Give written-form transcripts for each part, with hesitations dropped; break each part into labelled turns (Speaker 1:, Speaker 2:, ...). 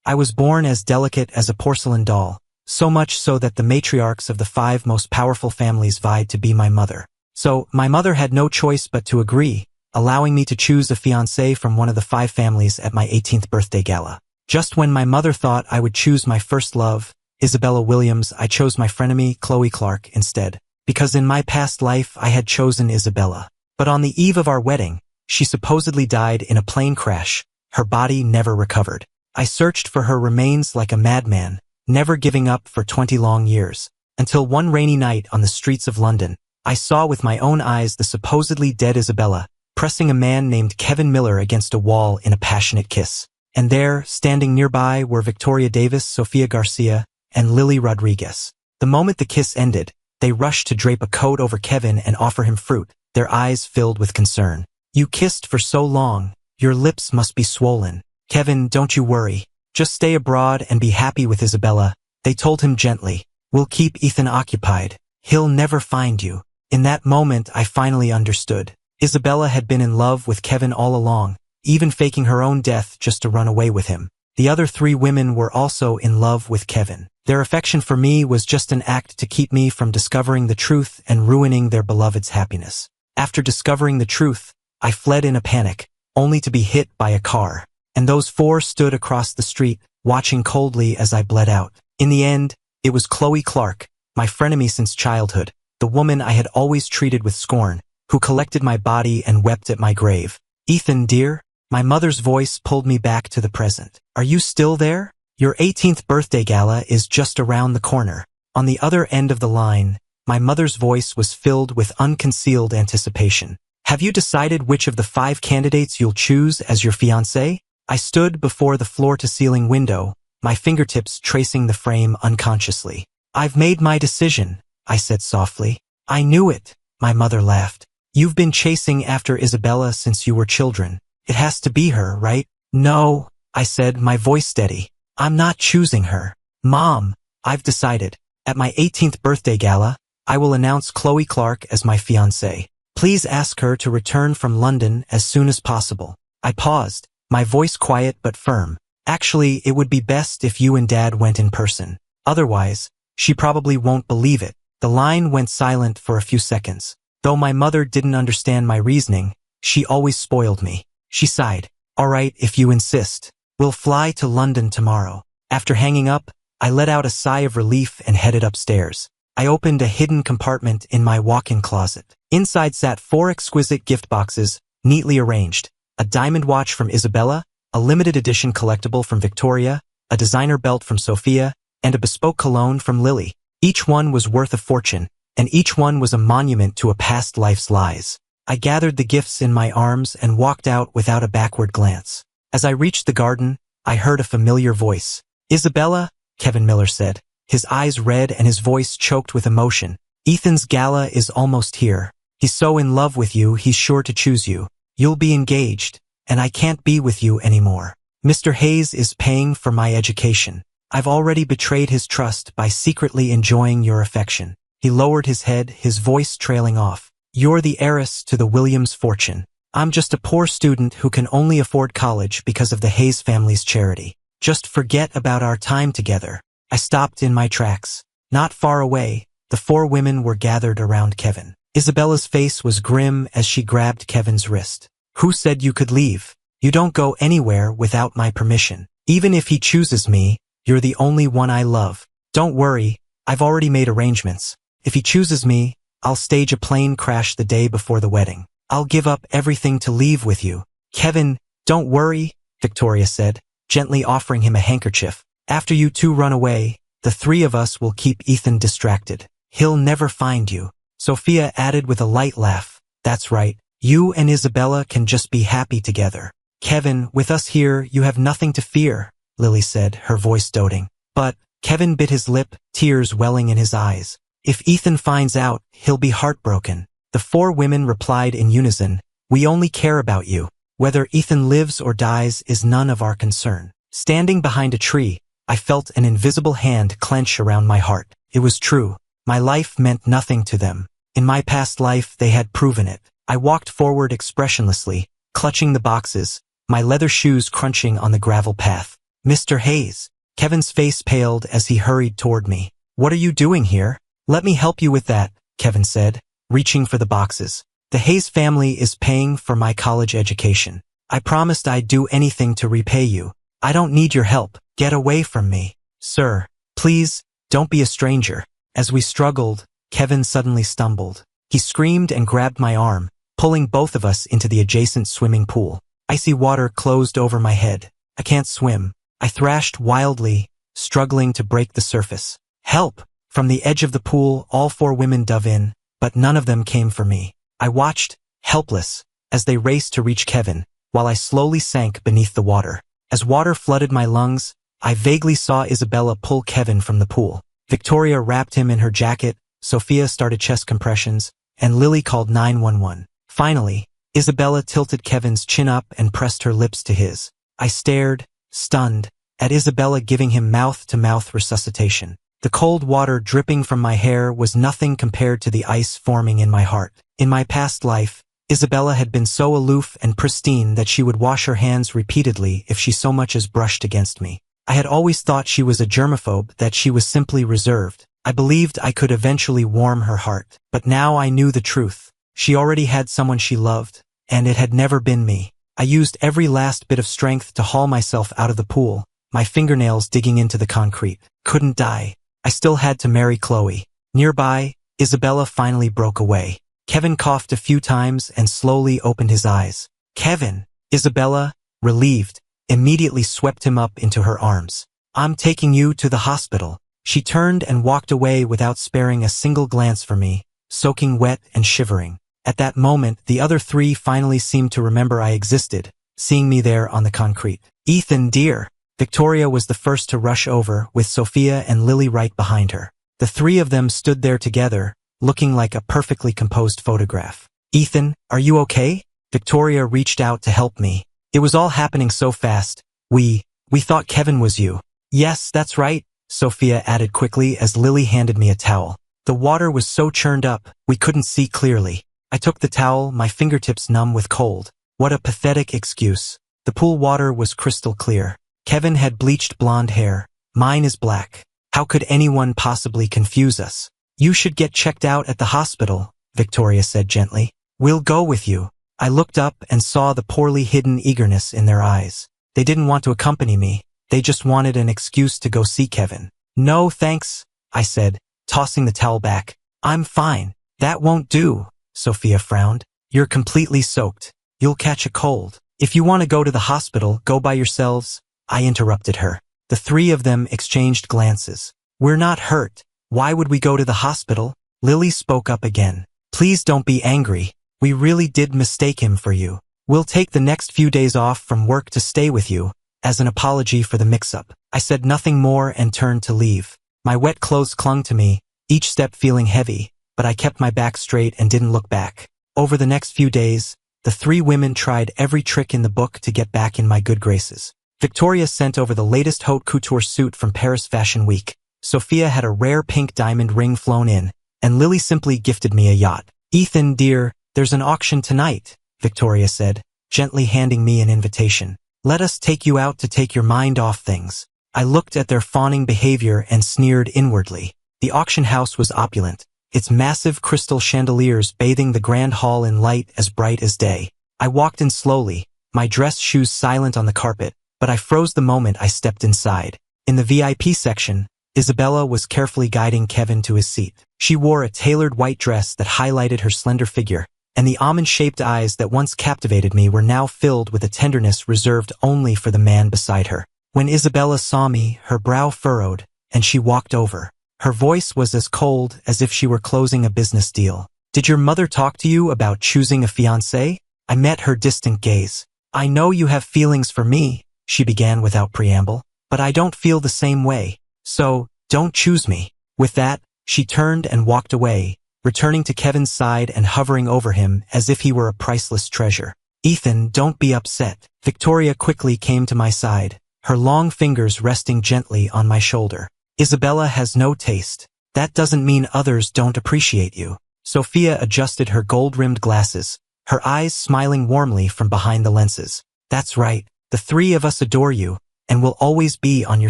Speaker 1: I was born as delicate as a porcelain doll, so much so that the matriarchs of the 5 most powerful families vied to be my mother. So, my mother had no choice but to agree, allowing me to choose a fiancé from one of the 5 families at my 18th birthday gala. Just when my mother thought I would choose my first love, Isabella Williams, I chose my frenemy, Chloe Clark, instead. Because in my past life I had chosen Isabella. But on the eve of our wedding, she supposedly died in a plane crash. Her body never recovered. I searched for her remains like a madman, never giving up for 20 long years, until one rainy night on the streets of London, I saw with my own eyes the supposedly dead Isabella, pressing a man named Kevin Miller against a wall in a passionate kiss. And there, standing nearby, were Victoria Davis, Sofia Garcia, and Lily Rodriguez. The moment the kiss ended, they rushed to drape a coat over Kevin and offer him fruit, their eyes filled with concern. "You kissed for so long, your lips must be swollen. Kevin, don't you worry. Just stay abroad and be happy with Isabella," they told him gently. "We'll keep Ethan occupied. He'll never find you." In that moment, I finally understood. Isabella had been in love with Kevin all along, even faking her own death just to run away with him. The other 3 women were also in love with Kevin. Their affection for me was just an act to keep me from discovering the truth and ruining their beloved's happiness. After discovering the truth, I fled in a panic, only to be hit by a car. And those 4 stood across the street, watching coldly as I bled out. In the end, it was Chloe Clark, my frenemy since childhood, the woman I had always treated with scorn, who collected my body and wept at my grave. "Ethan, dear?" My mother's voice pulled me back to the present. "Are you still there? Your 18th birthday gala is just around the corner." On the other end of the line, my mother's voice was filled with unconcealed anticipation. "Have you decided which of the 5 candidates you'll choose as your fiancé?" I stood before the floor-to-ceiling window, my fingertips tracing the frame unconsciously. "I've made my decision," I said softly. "I knew it," my mother laughed. "You've been chasing after Isabella since you were children. It has to be her, right?" "No," I said, my voice steady. "I'm not choosing her. Mom, I've decided. At my 18th birthday gala, I will announce Chloe Clark as my fiancé. Please ask her to return from London as soon as possible." I paused, my voice quiet but firm. "Actually, it would be best if you and Dad went in person. Otherwise, she probably won't believe it." The line went silent for a few seconds. Though my mother didn't understand my reasoning, she always spoiled me. She sighed. "All right, if you insist. We'll fly to London tomorrow." After hanging up, I let out a sigh of relief and headed upstairs. I opened a hidden compartment in my walk-in closet. Inside sat 4 exquisite gift boxes, neatly arranged. A diamond watch from Isabella, a limited edition collectible from Victoria, a designer belt from Sophia, and a bespoke cologne from Lily. Each one was worth a fortune, and each one was a monument to a past life's lies. I gathered the gifts in my arms and walked out without a backward glance. As I reached the garden, I heard a familiar voice. "Isabella," Kevin Miller said, his eyes red and his voice choked with emotion. "Ethan's gala is almost here. He's so in love with you, he's sure to choose you. You'll be engaged, and I can't be with you anymore. Mr. Hayes is paying for my education. I've already betrayed his trust by secretly enjoying your affection." He lowered his head, his voice trailing off. "You're the heiress to the Williams fortune. I'm just a poor student who can only afford college because of the Hayes family's charity. Just forget about our time together." I stopped in my tracks. Not far away, the 4 women were gathered around Kevin. Isabella's face was grim as she grabbed Kevin's wrist. "Who said you could leave? You don't go anywhere without my permission. Even if he chooses me, you're the only one I love. Don't worry, I've already made arrangements. If he chooses me, I'll stage a plane crash the day before the wedding. I'll give up everything to leave with you." "Kevin, don't worry," Victoria said, gently offering him a handkerchief. "After you 2 run away, the 3 of us will keep Ethan distracted. He'll never find you." Sophia added with a light laugh. "That's right. You and Isabella can just be happy together." "Kevin, with us here, you have nothing to fear," Lily said, her voice doting. But Kevin bit his lip, tears welling in his eyes. "If Ethan finds out, he'll be heartbroken." The 4 women replied in unison, "We only care about you. Whether Ethan lives or dies is none of our concern." Standing behind a tree, I felt an invisible hand clench around my heart. It was true. My life meant nothing to them. In my past life, they had proven it. I walked forward expressionlessly, clutching the boxes, my leather shoes crunching on the gravel path. Mr. Hayes. Kevin's face paled as he hurried toward me. What are you doing here? Let me help you with that, Kevin said, reaching for the boxes. The Hayes family is paying for my college education. I promised I'd do anything to repay you. I don't need your help. Get away from me. Sir, please, don't be a stranger. As we struggled, Kevin suddenly stumbled. He screamed and grabbed my arm, pulling both of us into the adjacent swimming pool. Icy water closed over my head. I can't swim. I thrashed wildly, struggling to break the surface. Help! From the edge of the pool, all 4 women dove in, but none of them came for me. I watched, helpless, as they raced to reach Kevin, while I slowly sank beneath the water. As water flooded my lungs, I vaguely saw Isabella pull Kevin from the pool. Victoria wrapped him in her jacket, Sophia started chest compressions, and Lily called 911. Finally, Isabella tilted Kevin's chin up and pressed her lips to his. I stared, stunned, at Isabella giving him mouth-to-mouth resuscitation. The cold water dripping from my hair was nothing compared to the ice forming in my heart. In my past life, Isabella had been so aloof and pristine that she would wash her hands repeatedly if she so much as brushed against me. I had always thought she was a germaphobe, that she was simply reserved. I believed I could eventually warm her heart. But now I knew the truth. She already had someone she loved, and it had never been me. I used every last bit of strength to haul myself out of the pool, my fingernails digging into the concrete. Couldn't die. I still had to marry Chloe. Nearby, Isabella finally broke away. Kevin coughed a few times and slowly opened his eyes. Kevin! Isabella, relieved, immediately swept him up into her arms. I'm taking you to the hospital. She turned and walked away without sparing a single glance for me, soaking wet and shivering. At that moment, the other 3 finally seemed to remember I existed, seeing me there on the concrete. Ethan, dear! Victoria was the first to rush over, with Sophia and Lily right behind her. The 3 of them stood there together, looking like a perfectly composed photograph. Ethan, are you okay? Victoria reached out to help me. It was all happening so fast. We thought Kevin was you. Yes, that's right, Sophia added quickly as Lily handed me a towel. The water was so churned up, we couldn't see clearly. I took the towel, my fingertips numb with cold. What a pathetic excuse. The pool water was crystal clear. Kevin had bleached blonde hair. Mine is black. How could anyone possibly confuse us? You should get checked out at the hospital, Victoria said gently. We'll go with you. I looked up and saw the poorly hidden eagerness in their eyes. They didn't want to accompany me. They just wanted an excuse to go see Kevin. No, thanks, I said, tossing the towel back. I'm fine. That won't do, Sophia frowned. You're completely soaked. You'll catch a cold. If you want to go to the hospital, go by yourselves, I interrupted her. The 3 of them exchanged glances. We're not hurt. Why would we go to the hospital? Lily spoke up again. Please don't be angry. We really did mistake him for you. We'll take the next few days off from work to stay with you, as an apology for the mix-up. I said nothing more and turned to leave. My wet clothes clung to me, each step feeling heavy, but I kept my back straight and didn't look back. Over the next few days, the 3 women tried every trick in the book to get back in my good graces. Victoria sent over the latest haute couture suit from Paris Fashion Week. Sophia had a rare pink diamond ring flown in, and Lily simply gifted me a yacht. Ethan, dear, there's an auction tonight, Victoria said, gently handing me an invitation. Let us take you out to take your mind off things. I looked at their fawning behavior and sneered inwardly. The auction house was opulent, its massive crystal chandeliers bathing the grand hall in light as bright as day. I walked in slowly, my dress shoes silent on the carpet, but I froze the moment I stepped inside. In the VIP section, Isabella was carefully guiding Kevin to his seat. She wore a tailored white dress that highlighted her slender figure, and the almond-shaped eyes that once captivated me were now filled with a tenderness reserved only for the man beside her. When Isabella saw me, her brow furrowed, and she walked over. Her voice was as cold as if she were closing a business deal. Did your mother talk to you about choosing a fiancé? I met her distant gaze. I know you have feelings for me, she began without preamble, but I don't feel the same way. So, don't choose me. With that, she turned and walked away, returning to Kevin's side and hovering over him as if he were a priceless treasure. Ethan, don't be upset. Victoria quickly came to my side, her long fingers resting gently on my shoulder. Isabella has no taste. That doesn't mean others don't appreciate you. Sophia adjusted her gold-rimmed glasses, her eyes smiling warmly from behind the lenses. That's right. The 3 of us adore you. and will always be on your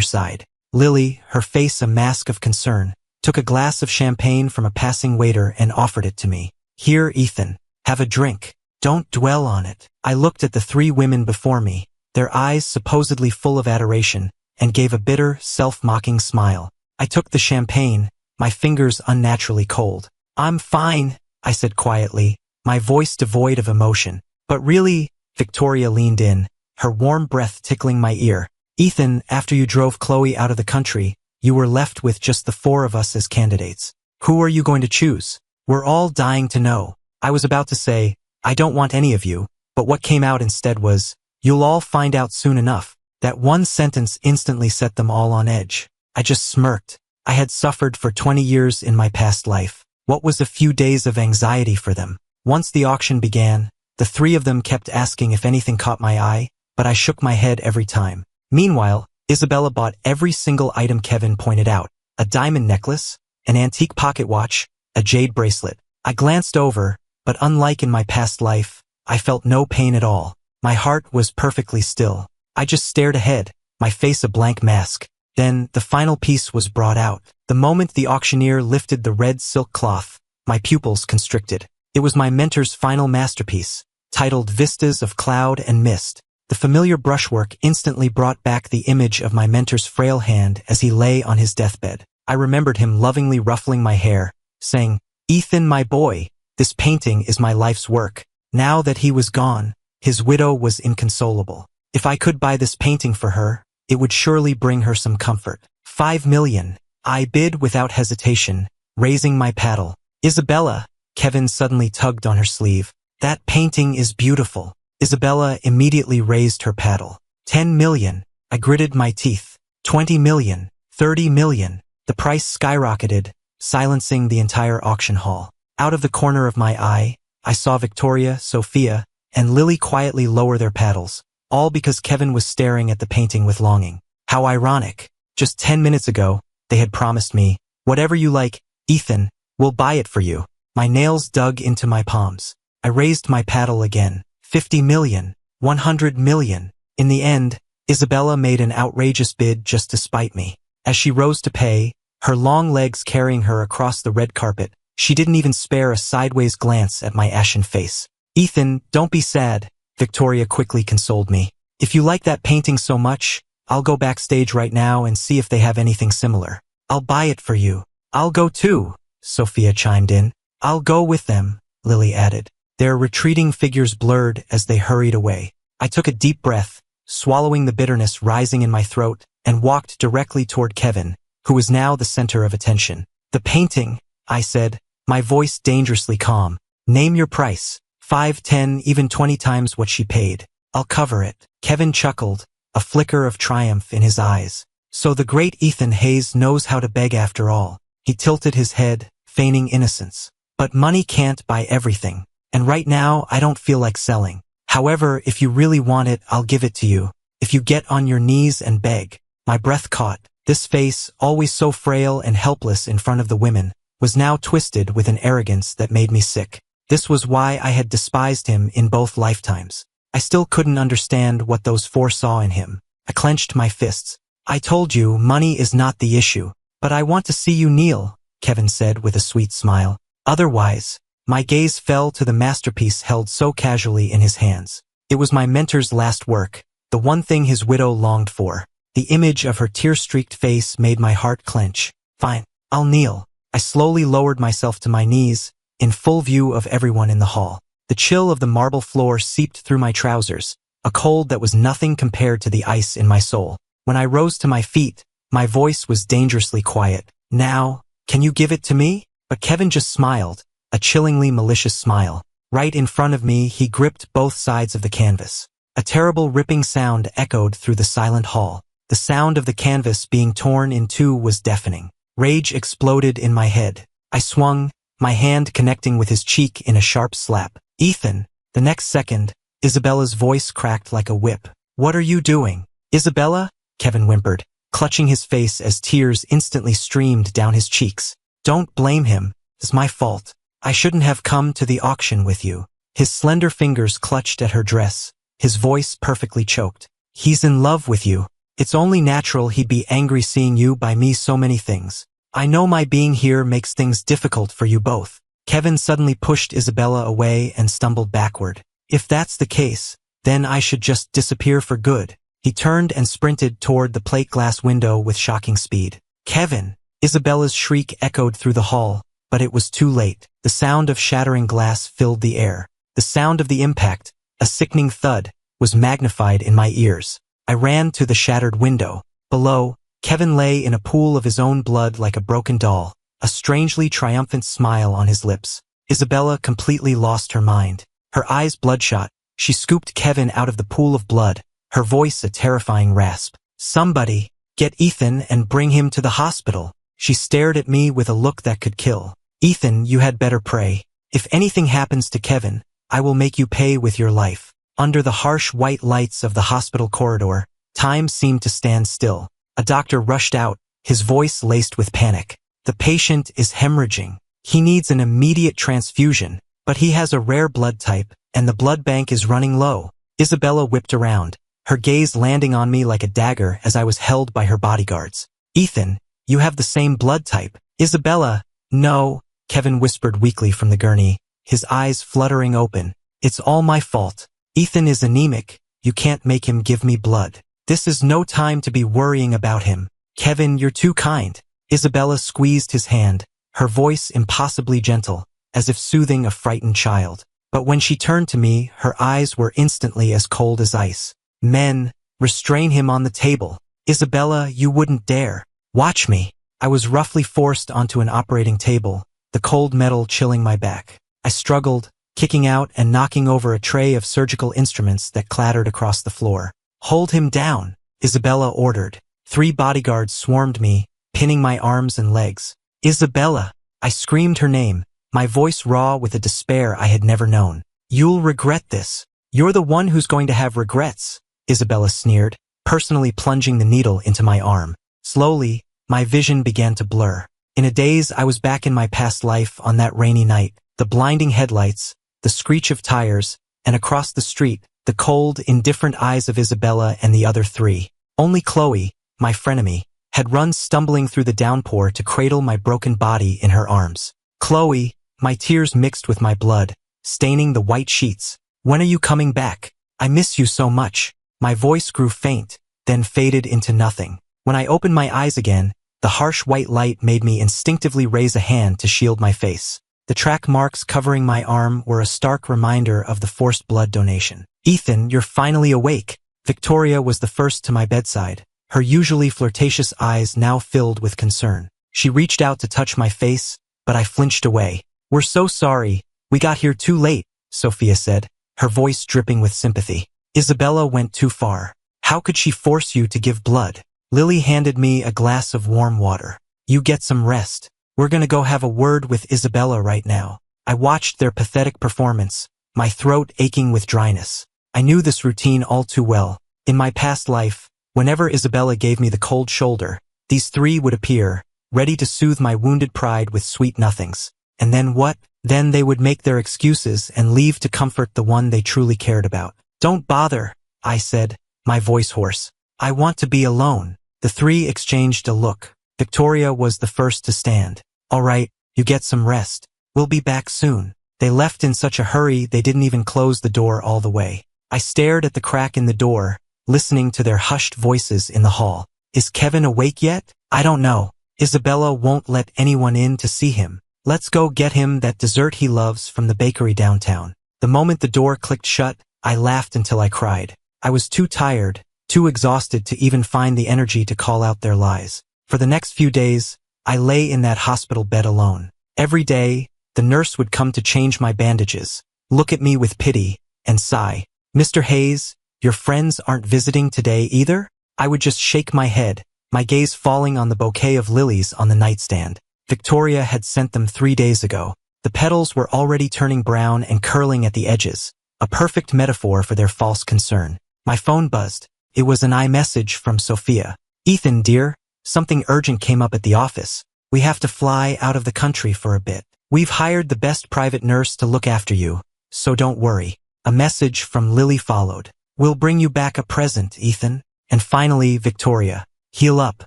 Speaker 1: side. Lily, her face a mask of concern, took a glass of champagne from a passing waiter and offered it to me. Here, Ethan, have a drink. Don't dwell on it. I looked at the three women before me, their eyes supposedly full of adoration, and gave a bitter, self-mocking smile. I took the champagne, my fingers unnaturally cold. I'm fine, I said quietly, my voice devoid of emotion. But really, Victoria leaned in, her warm breath tickling my ear. Ethan, after you drove Chloe out of the country, you were left with just the four of us as candidates. Who are you going to choose? We're all dying to know. I was about to say, I don't want any of you, but what came out instead was, you'll all find out soon enough. That one sentence instantly set them all on edge. I just smirked. I had suffered for 20 years in my past life. What was a few days of anxiety for them? Once the auction began, the three of them kept asking if anything caught my eye, but I shook my head every time. Meanwhile, Isabella bought every single item Kevin pointed out. A diamond necklace, an antique pocket watch, a jade bracelet. I glanced over, but unlike in my past life, I felt no pain at all. My heart was perfectly still. I just stared ahead, my face a blank mask. Then, the final piece was brought out. The moment the auctioneer lifted the red silk cloth, my pupils constricted. It was my mentor's final masterpiece, titled Vistas of Cloud and Mist. The familiar brushwork instantly brought back the image of my mentor's frail hand as he lay on his deathbed. I remembered him lovingly ruffling my hair, saying, Ethan, my boy, this painting is my life's work. Now that he was gone, his widow was inconsolable. If I could buy this painting for her, it would surely bring her some comfort. 5 million, I bid without hesitation, raising my paddle. Isabella, Kevin suddenly tugged on her sleeve. That painting is beautiful. Isabella immediately raised her paddle. 10 million, I gritted my teeth. 20 million, 30 million. The price skyrocketed, silencing the entire auction hall. Out of the corner of my eye, I saw Victoria, Sophia, and Lily quietly lower their paddles, all because Kevin was staring at the painting with longing. How ironic. Just 10 minutes ago, they had promised me, whatever you like, Ethan, we'll buy it for you. My nails dug into my palms. I raised my paddle again. 50 million, 100 million. In the end, Isabella made an outrageous bid just to spite me. As she rose to pay, her long legs carrying her across the red carpet, she didn't even spare a sideways glance at my ashen face. Ethan, don't be sad, Victoria quickly consoled me. If you like that painting so much, I'll go backstage right now and see if they have anything similar. I'll buy it for you. I'll go too, Sophia chimed in. I'll go with them, Lily added. Their retreating figures blurred as they hurried away. I took a deep breath, swallowing the bitterness rising in my throat, and walked directly toward Kevin, who was now the center of attention. The painting, I said, my voice dangerously calm. Name your price. 5, 10, even 20 times what she paid. I'll cover it. Kevin chuckled, a flicker of triumph in his eyes. So the great Ethan Hayes knows how to beg after all. He tilted his head, feigning innocence. But money can't buy everything. And right now, I don't feel like selling. However, if you really want it, I'll give it to you. If you get on your knees and beg. My breath caught. This face, always so frail and helpless in front of the women, was now twisted with an arrogance that made me sick. This was why I had despised him in both lifetimes. I still couldn't understand what those four saw in him. I clenched my fists. I told you, money is not the issue. But I want to see you kneel, Kevin said with a sweet smile. Otherwise, my gaze fell to the masterpiece held so casually in his hands. It was my mentor's last work, the one thing his widow longed for. The image of her tear-streaked face made my heart clench. Fine, I'll kneel. I slowly lowered myself to my knees, in full view of everyone in the hall. The chill of the marble floor seeped through my trousers, a cold that was nothing compared to the ice in my soul. When I rose to my feet, my voice was dangerously quiet. Now, can you give it to me? But Kevin just smiled, a chillingly malicious smile. Right in front of me, he gripped both sides of the canvas. A terrible ripping sound echoed through the silent hall. The sound of the canvas being torn in two was deafening. Rage exploded in my head. I swung, my hand connecting with his cheek in a sharp slap. Ethan. The next second, Isabella's voice cracked like a whip. What are you doing? Isabella? Kevin whimpered, clutching his face as tears instantly streamed down his cheeks. Don't blame him. It's my fault. I shouldn't have come to the auction with you. His slender fingers clutched at her dress, his voice perfectly choked. He's in love with you. It's only natural he'd be angry seeing you buy me so many things. I know my being here makes things difficult for you both. Kevin suddenly pushed Isabella away and stumbled backward. If that's the case, then I should just disappear for good. He turned and sprinted toward the plate glass window with shocking speed. Kevin! Isabella's shriek echoed through the hall, but it was too late. The sound of shattering glass filled the air. The sound of the impact, a sickening thud, was magnified in my ears. I ran to the shattered window. Below, Kevin lay in a pool of his own blood like a broken doll, a strangely triumphant smile on his lips. Isabella completely lost her mind. Her eyes bloodshot, she scooped Kevin out of the pool of blood, her voice a terrifying rasp. Somebody, get Ethan and bring him to the hospital. She stared at me with a look that could kill. Ethan, you had better pray. If anything happens to Kevin, I will make you pay with your life. Under the harsh white lights of the hospital corridor, time seemed to stand still. A doctor rushed out, his voice laced with panic. The patient is hemorrhaging. He needs an immediate transfusion, but he has a rare blood type, and the blood bank is running low. Isabella whipped around, her gaze landing on me like a dagger as I was held by her bodyguards. Ethan, you have the same blood type. Isabella, no, Kevin whispered weakly from the gurney, his eyes fluttering open. It's all my fault. Ethan is anemic. You can't make him give me blood. This is no time to be worrying about him. Kevin, you're too kind. Isabella squeezed his hand, her voice impossibly gentle, as if soothing a frightened child. But when she turned to me, her eyes were instantly as cold as ice. Men, restrain him on the table. Isabella, you wouldn't dare. Watch me. I was roughly forced onto an operating table, the cold metal chilling my back. I struggled, kicking out and knocking over a tray of surgical instruments that clattered across the floor. Hold him down, Isabella ordered. 3 bodyguards swarmed me, pinning my arms and legs. Isabella! I screamed her name, my voice raw with a despair I had never known. You'll regret this. You're the one who's going to have regrets, Isabella sneered, personally plunging the needle into my arm. Slowly, my vision began to blur. In a daze, I was back in my past life on that rainy night. The blinding headlights, the screech of tires, and across the street, the cold, indifferent eyes of Isabella and the other 3. Only Chloe, my frenemy, had run stumbling through the downpour to cradle my broken body in her arms. Chloe, my tears mixed with my blood, staining the white sheets. When are you coming back? I miss you so much. My voice grew faint, then faded into nothing. When I opened my eyes again, the harsh white light made me instinctively raise a hand to shield my face. The track marks covering my arm were a stark reminder of the forced blood donation. Ethan, you're finally awake. Victoria was the first to my bedside, her usually flirtatious eyes now filled with concern. She reached out to touch my face, but I flinched away. We're so sorry. We got here too late, Sophia said, her voice dripping with sympathy. Isabella went too far. How could she force you to give blood? Lily handed me a glass of warm water. You get some rest. We're gonna go have a word with Isabella right now. I watched their pathetic performance, my throat aching with dryness. I knew this routine all too well. In my past life, whenever Isabella gave me the cold shoulder, these 3 would appear, ready to soothe my wounded pride with sweet nothings. And then what? Then they would make their excuses and leave to comfort the one they truly cared about. Don't bother, I said, my voice hoarse. I want to be alone. The 3 exchanged a look. Victoria was the first to stand. All right, you get some rest. We'll be back soon. They left in such a hurry they didn't even close the door all the way. I stared at the crack in the door, listening to their hushed voices in the hall. Is Kevin awake yet? I don't know. Isabella won't let anyone in to see him. Let's go get him that dessert he loves from the bakery downtown. The moment the door clicked shut, I laughed until I cried. I was too tired, too exhausted to even find the energy to call out their lies. For the next few days, I lay in that hospital bed alone. Every day, the nurse would come to change my bandages, look at me with pity, and sigh. Mr. Hayes, your friends aren't visiting today either? I would just shake my head, my gaze falling on the bouquet of lilies on the nightstand. Victoria had sent them 3 days ago. The petals were already turning brown and curling at the edges, a perfect metaphor for their false concern. My phone buzzed. It was an iMessage from Sophia. Ethan, dear, something urgent came up at the office. We have to fly out of the country for a bit. We've hired the best private nurse to look after you, so don't worry. A message from Lily followed. We'll bring you back a present, Ethan. And finally, Victoria. Heal up.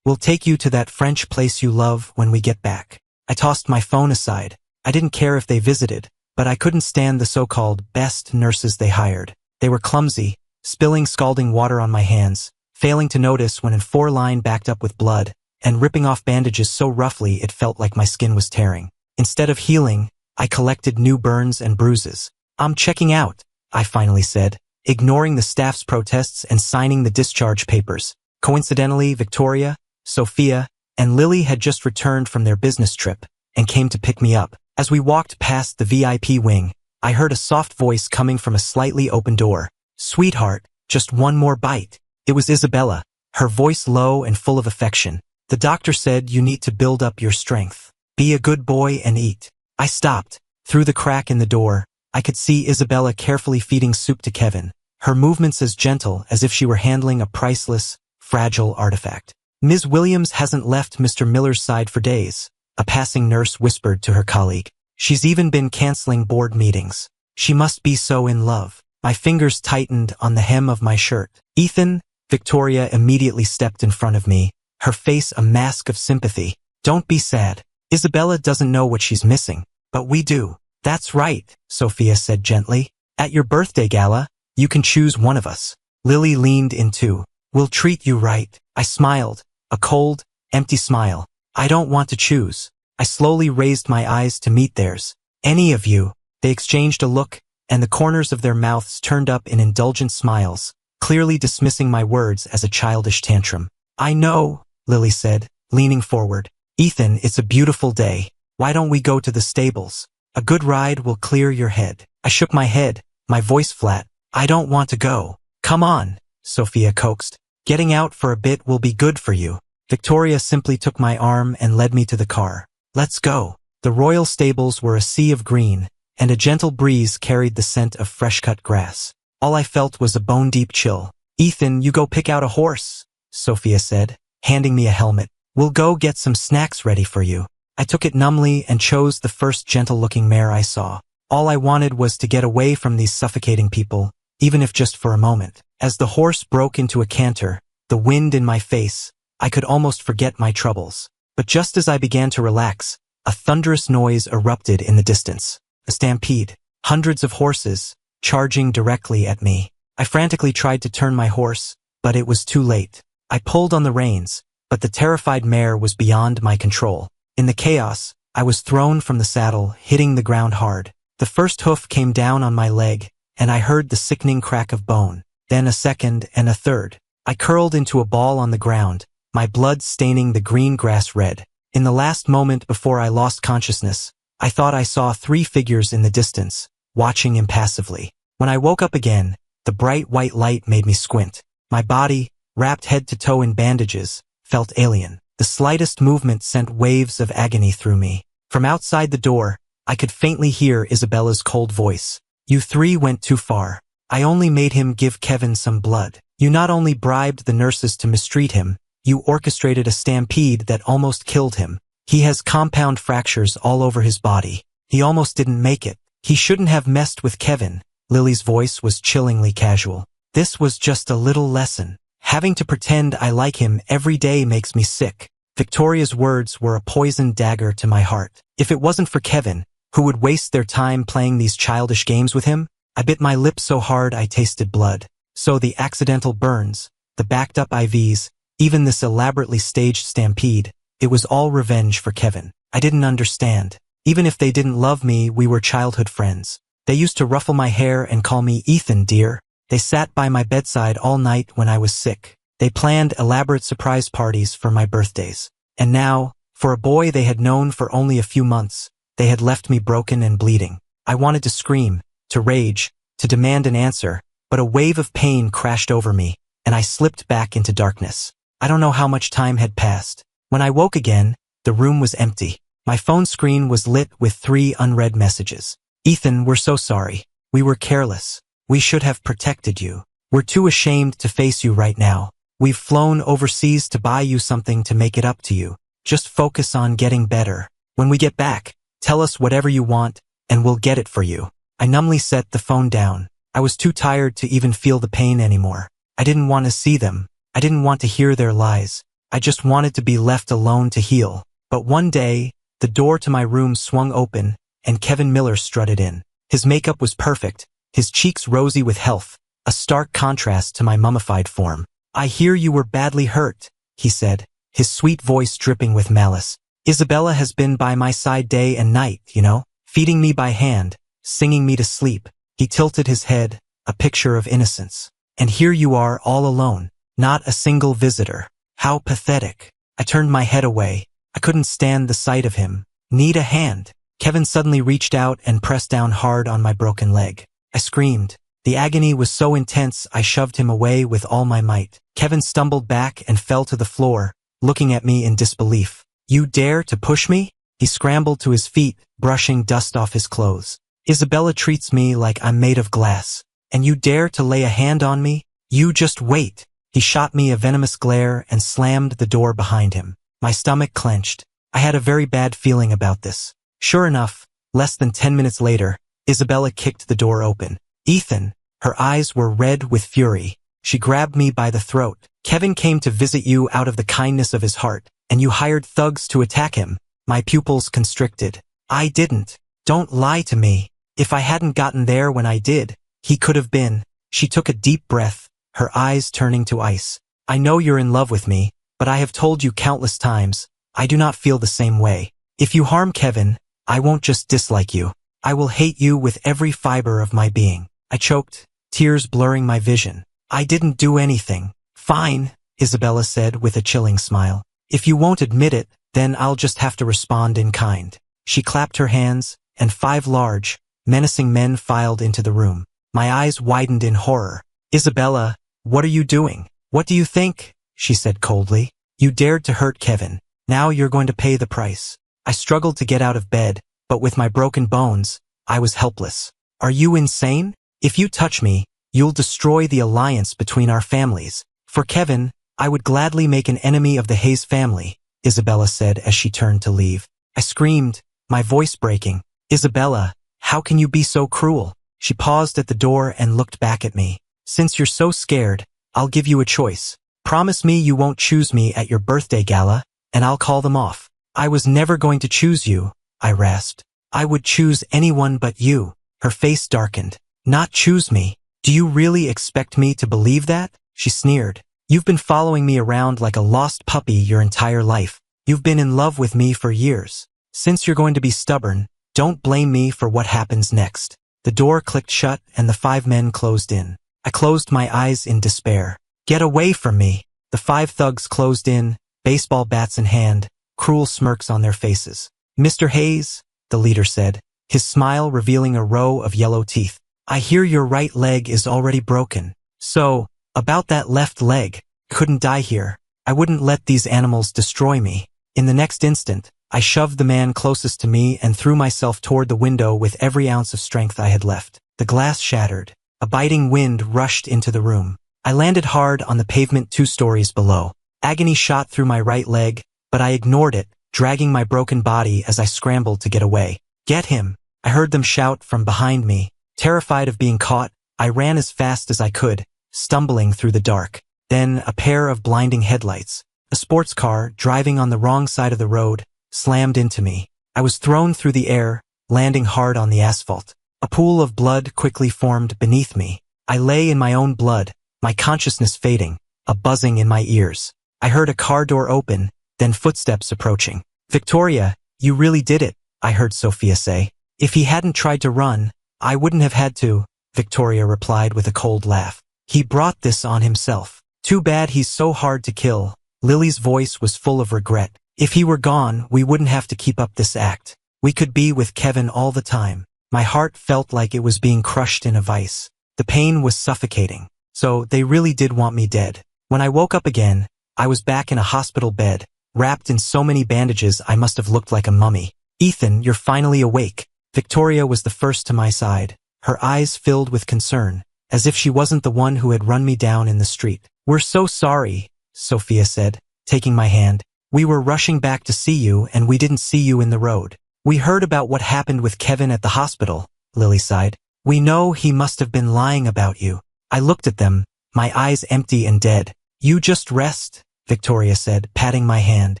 Speaker 1: We'll take you to that French place you love when we get back. I tossed my phone aside. I didn't care if they visited, but I couldn't stand the so-called best nurses they hired. They were clumsy, spilling scalding water on my hands, failing to notice when a 4-line backed up with blood, and ripping off bandages so roughly it felt like my skin was tearing. Instead of healing, I collected new burns and bruises. I'm checking out, I finally said, ignoring the staff's protests and signing the discharge papers. Coincidentally, Victoria, Sophia, and Lily had just returned from their business trip and came to pick me up. As we walked past the VIP wing, I heard a soft voice coming from a slightly open door. "Sweetheart, just one more bite." It was Isabella, her voice low and full of affection. "The doctor said you need to build up your strength. Be a good boy and eat." I stopped. Through the crack in the door, I could see Isabella carefully feeding soup to Kevin, her movements as gentle as if she were handling a priceless, fragile artifact. "Ms. Williams hasn't left Mr. Miller's side for days," a passing nurse whispered to her colleague. "She's even been canceling board meetings. She must be so in love." My fingers tightened on the hem of my shirt. "Ethan," Victoria immediately stepped in front of me, her face a mask of sympathy. "Don't be sad. Isabella doesn't know what she's missing, but we do." "That's right," Sophia said gently. "At your birthday gala, you can choose one of us." Lily leaned in too. "We'll treat you right." I smiled, a cold, empty smile. "I don't want to choose." I slowly raised my eyes to meet theirs. "Any of you." They exchanged a look, and the corners of their mouths turned up in indulgent smiles, clearly dismissing my words as a childish tantrum. "I know," Lily said, leaning forward. "Ethan, it's a beautiful day. Why don't we go to the stables? A good ride will clear your head." I shook my head, my voice flat. "I don't want to go." "Come on," Sophia coaxed. "Getting out for a bit will be good for you." Victoria simply took my arm and led me to the car. "Let's go." The royal stables were a sea of green, and a gentle breeze carried the scent of fresh-cut grass. All I felt was a bone-deep chill. "Ethan, you go pick out a horse," Sophia said, handing me a helmet. "We'll go get some snacks ready for you." I took it numbly and chose the first gentle-looking mare I saw. All I wanted was to get away from these suffocating people, even if just for a moment. As the horse broke into a canter, the wind in my face, I could almost forget my troubles. But just as I began to relax, a thunderous noise erupted in the distance. A stampede. Hundreds of horses, charging directly at me. I frantically tried to turn my horse, but it was too late. I pulled on the reins, but the terrified mare was beyond my control. In the chaos, I was thrown from the saddle, hitting the ground hard. The first hoof came down on my leg, and I heard the sickening crack of bone. Then a second and a third. I curled into a ball on the ground, my blood staining the green grass red. In the last moment before I lost consciousness, I thought I saw 3 figures in the distance, watching impassively. When I woke up again, the bright white light made me squint. My body, wrapped head to toe in bandages, felt alien. The slightest movement sent waves of agony through me. From outside the door, I could faintly hear Isabella's cold voice. "You 3 went too far. I only made him give Kevin some blood. You not only bribed the nurses to mistreat him, you orchestrated a stampede that almost killed him. He has compound fractures all over his body. He almost didn't make it. He shouldn't have messed with Kevin." Lily's voice was chillingly casual. "This was just a little lesson. Having to pretend I like him every day makes me sick." Victoria's words were a poisoned dagger to my heart. If it wasn't for Kevin, who would waste their time playing these childish games with him? I bit my lip so hard I tasted blood. So the accidental burns, the backed up IVs, even this elaborately staged stampede, it was all revenge for Kevin. I didn't understand. Even if they didn't love me, we were childhood friends. They used to ruffle my hair and call me Ethan, dear. They sat by my bedside all night when I was sick. They planned elaborate surprise parties for my birthdays. And now, for a boy they had known for only a few months, they had left me broken and bleeding. I wanted to scream, to rage, to demand an answer, but a wave of pain crashed over me, and I slipped back into darkness. I don't know how much time had passed. When I woke again, the room was empty. My phone screen was lit with 3 unread messages. "Ethan, we're so sorry. We were careless. We should have protected you. We're too ashamed to face you right now. We've flown overseas to buy you something to make it up to you. Just focus on getting better. When we get back, tell us whatever you want, and we'll get it for you." I numbly set the phone down. I was too tired to even feel the pain anymore. I didn't want to see them. I didn't want to hear their lies. I just wanted to be left alone to heal. But one day, the door to my room swung open, and Kevin Miller strutted in. His makeup was perfect, his cheeks rosy with health, a stark contrast to my mummified form. "I hear you were badly hurt," he said, his sweet voice dripping with malice. "Isabella has been by my side day and night, you know, feeding me by hand, singing me to sleep." He tilted his head, a picture of innocence. "And here you are all alone, not a single visitor. How pathetic." I turned my head away. I couldn't stand the sight of him. "Need a hand?" Kevin suddenly reached out and pressed down hard on my broken leg. I screamed. The agony was so intense I shoved him away with all my might. Kevin stumbled back and fell to the floor, looking at me in disbelief. "You dare to push me?" He scrambled to his feet, brushing dust off his clothes. "Isabella treats me like I'm made of glass. And you dare to lay a hand on me? You just wait." He shot me a venomous glare and slammed the door behind him. My stomach clenched. I had a very bad feeling about this. Sure enough, less than 10 minutes later, Isabella kicked the door open. "Ethan." Her eyes were red with fury. She grabbed me by the throat. "Kevin came to visit you out of the kindness of his heart, and you hired thugs to attack him." My pupils constricted. "I didn't. Don't lie to me. If I hadn't gotten there when I did, he could have been." She took a deep breath, her eyes turning to ice. "I know you're in love with me, but I have told you countless times, I do not feel the same way. If you harm Kevin, I won't just dislike you. I will hate you with every fiber of my being." I choked, tears blurring my vision. "I didn't do anything." "Fine," Isabella said with a chilling smile. "If you won't admit it, then I'll just have to respond in kind." She clapped her hands, and 5 large, menacing men filed into the room. My eyes widened in horror. "Isabella, what are you doing?" "What do you think?" she said coldly. "You dared to hurt Kevin. Now you're going to pay the price." I struggled to get out of bed, but with my broken bones, I was helpless. "Are you insane? If you touch me, you'll destroy the alliance between our families. For Kevin, I would gladly make an enemy of the Hayes family," Isabella said as she turned to leave. I screamed, my voice breaking. "Isabella, how can you be so cruel?" She paused at the door and looked back at me. "Since you're so scared, I'll give you a choice. Promise me you won't choose me at your birthday gala, and I'll call them off." "I was never going to choose you," I rasped. "I would choose anyone but you." Her face darkened. "Not choose me? Do you really expect me to believe that?" She sneered. "You've been following me around like a lost puppy your entire life. You've been in love with me for years. Since you're going to be stubborn, don't blame me for what happens next." The door clicked shut and the 5 men closed in. I closed my eyes in despair. "Get away from me!" The 5 thugs closed in, baseball bats in hand, cruel smirks on their faces. "Mr. Hayes," the leader said, his smile revealing a row of yellow teeth. "I hear your right leg is already broken. So, about that left leg, couldn't die here. I wouldn't let these animals destroy me." In the next instant, I shoved the man closest to me and threw myself toward the window with every ounce of strength I had left. The glass shattered. A biting wind rushed into the room. I landed hard on the pavement 2 stories below. Agony shot through my right leg, but I ignored it, dragging my broken body as I scrambled to get away. "Get him!" I heard them shout from behind me. Terrified of being caught, I ran as fast as I could, stumbling through the dark. Then a pair of blinding headlights. A sports car, driving on the wrong side of the road, slammed into me. I was thrown through the air, landing hard on the asphalt. A pool of blood quickly formed beneath me. I lay in my own blood, my consciousness fading, a buzzing in my ears. I heard a car door open, then footsteps approaching. "Victoria, you really did it," I heard Sophia say. "If he hadn't tried to run, I wouldn't have had to," Victoria replied with a cold laugh. "He brought this on himself. Too bad he's so hard to kill." Lily's voice was full of regret. "If he were gone, we wouldn't have to keep up this act. We could be with Kevin all the time." My heart felt like it was being crushed in a vice. The pain was suffocating. So they really did want me dead. When I woke up again, I was back in a hospital bed, wrapped in so many bandages I must have looked like a mummy. "Ethan, you're finally awake." Victoria was the first to my side, her eyes filled with concern, as if she wasn't the one who had run me down in the street. "We're so sorry," Sophia said, taking my hand. "We were rushing back to see you and we didn't see you in the road." "We heard about what happened with Kevin at the hospital," Lily sighed. "We know he must have been lying about you." I looked at them, my eyes empty and dead. You just rest, Victoria said, patting my hand.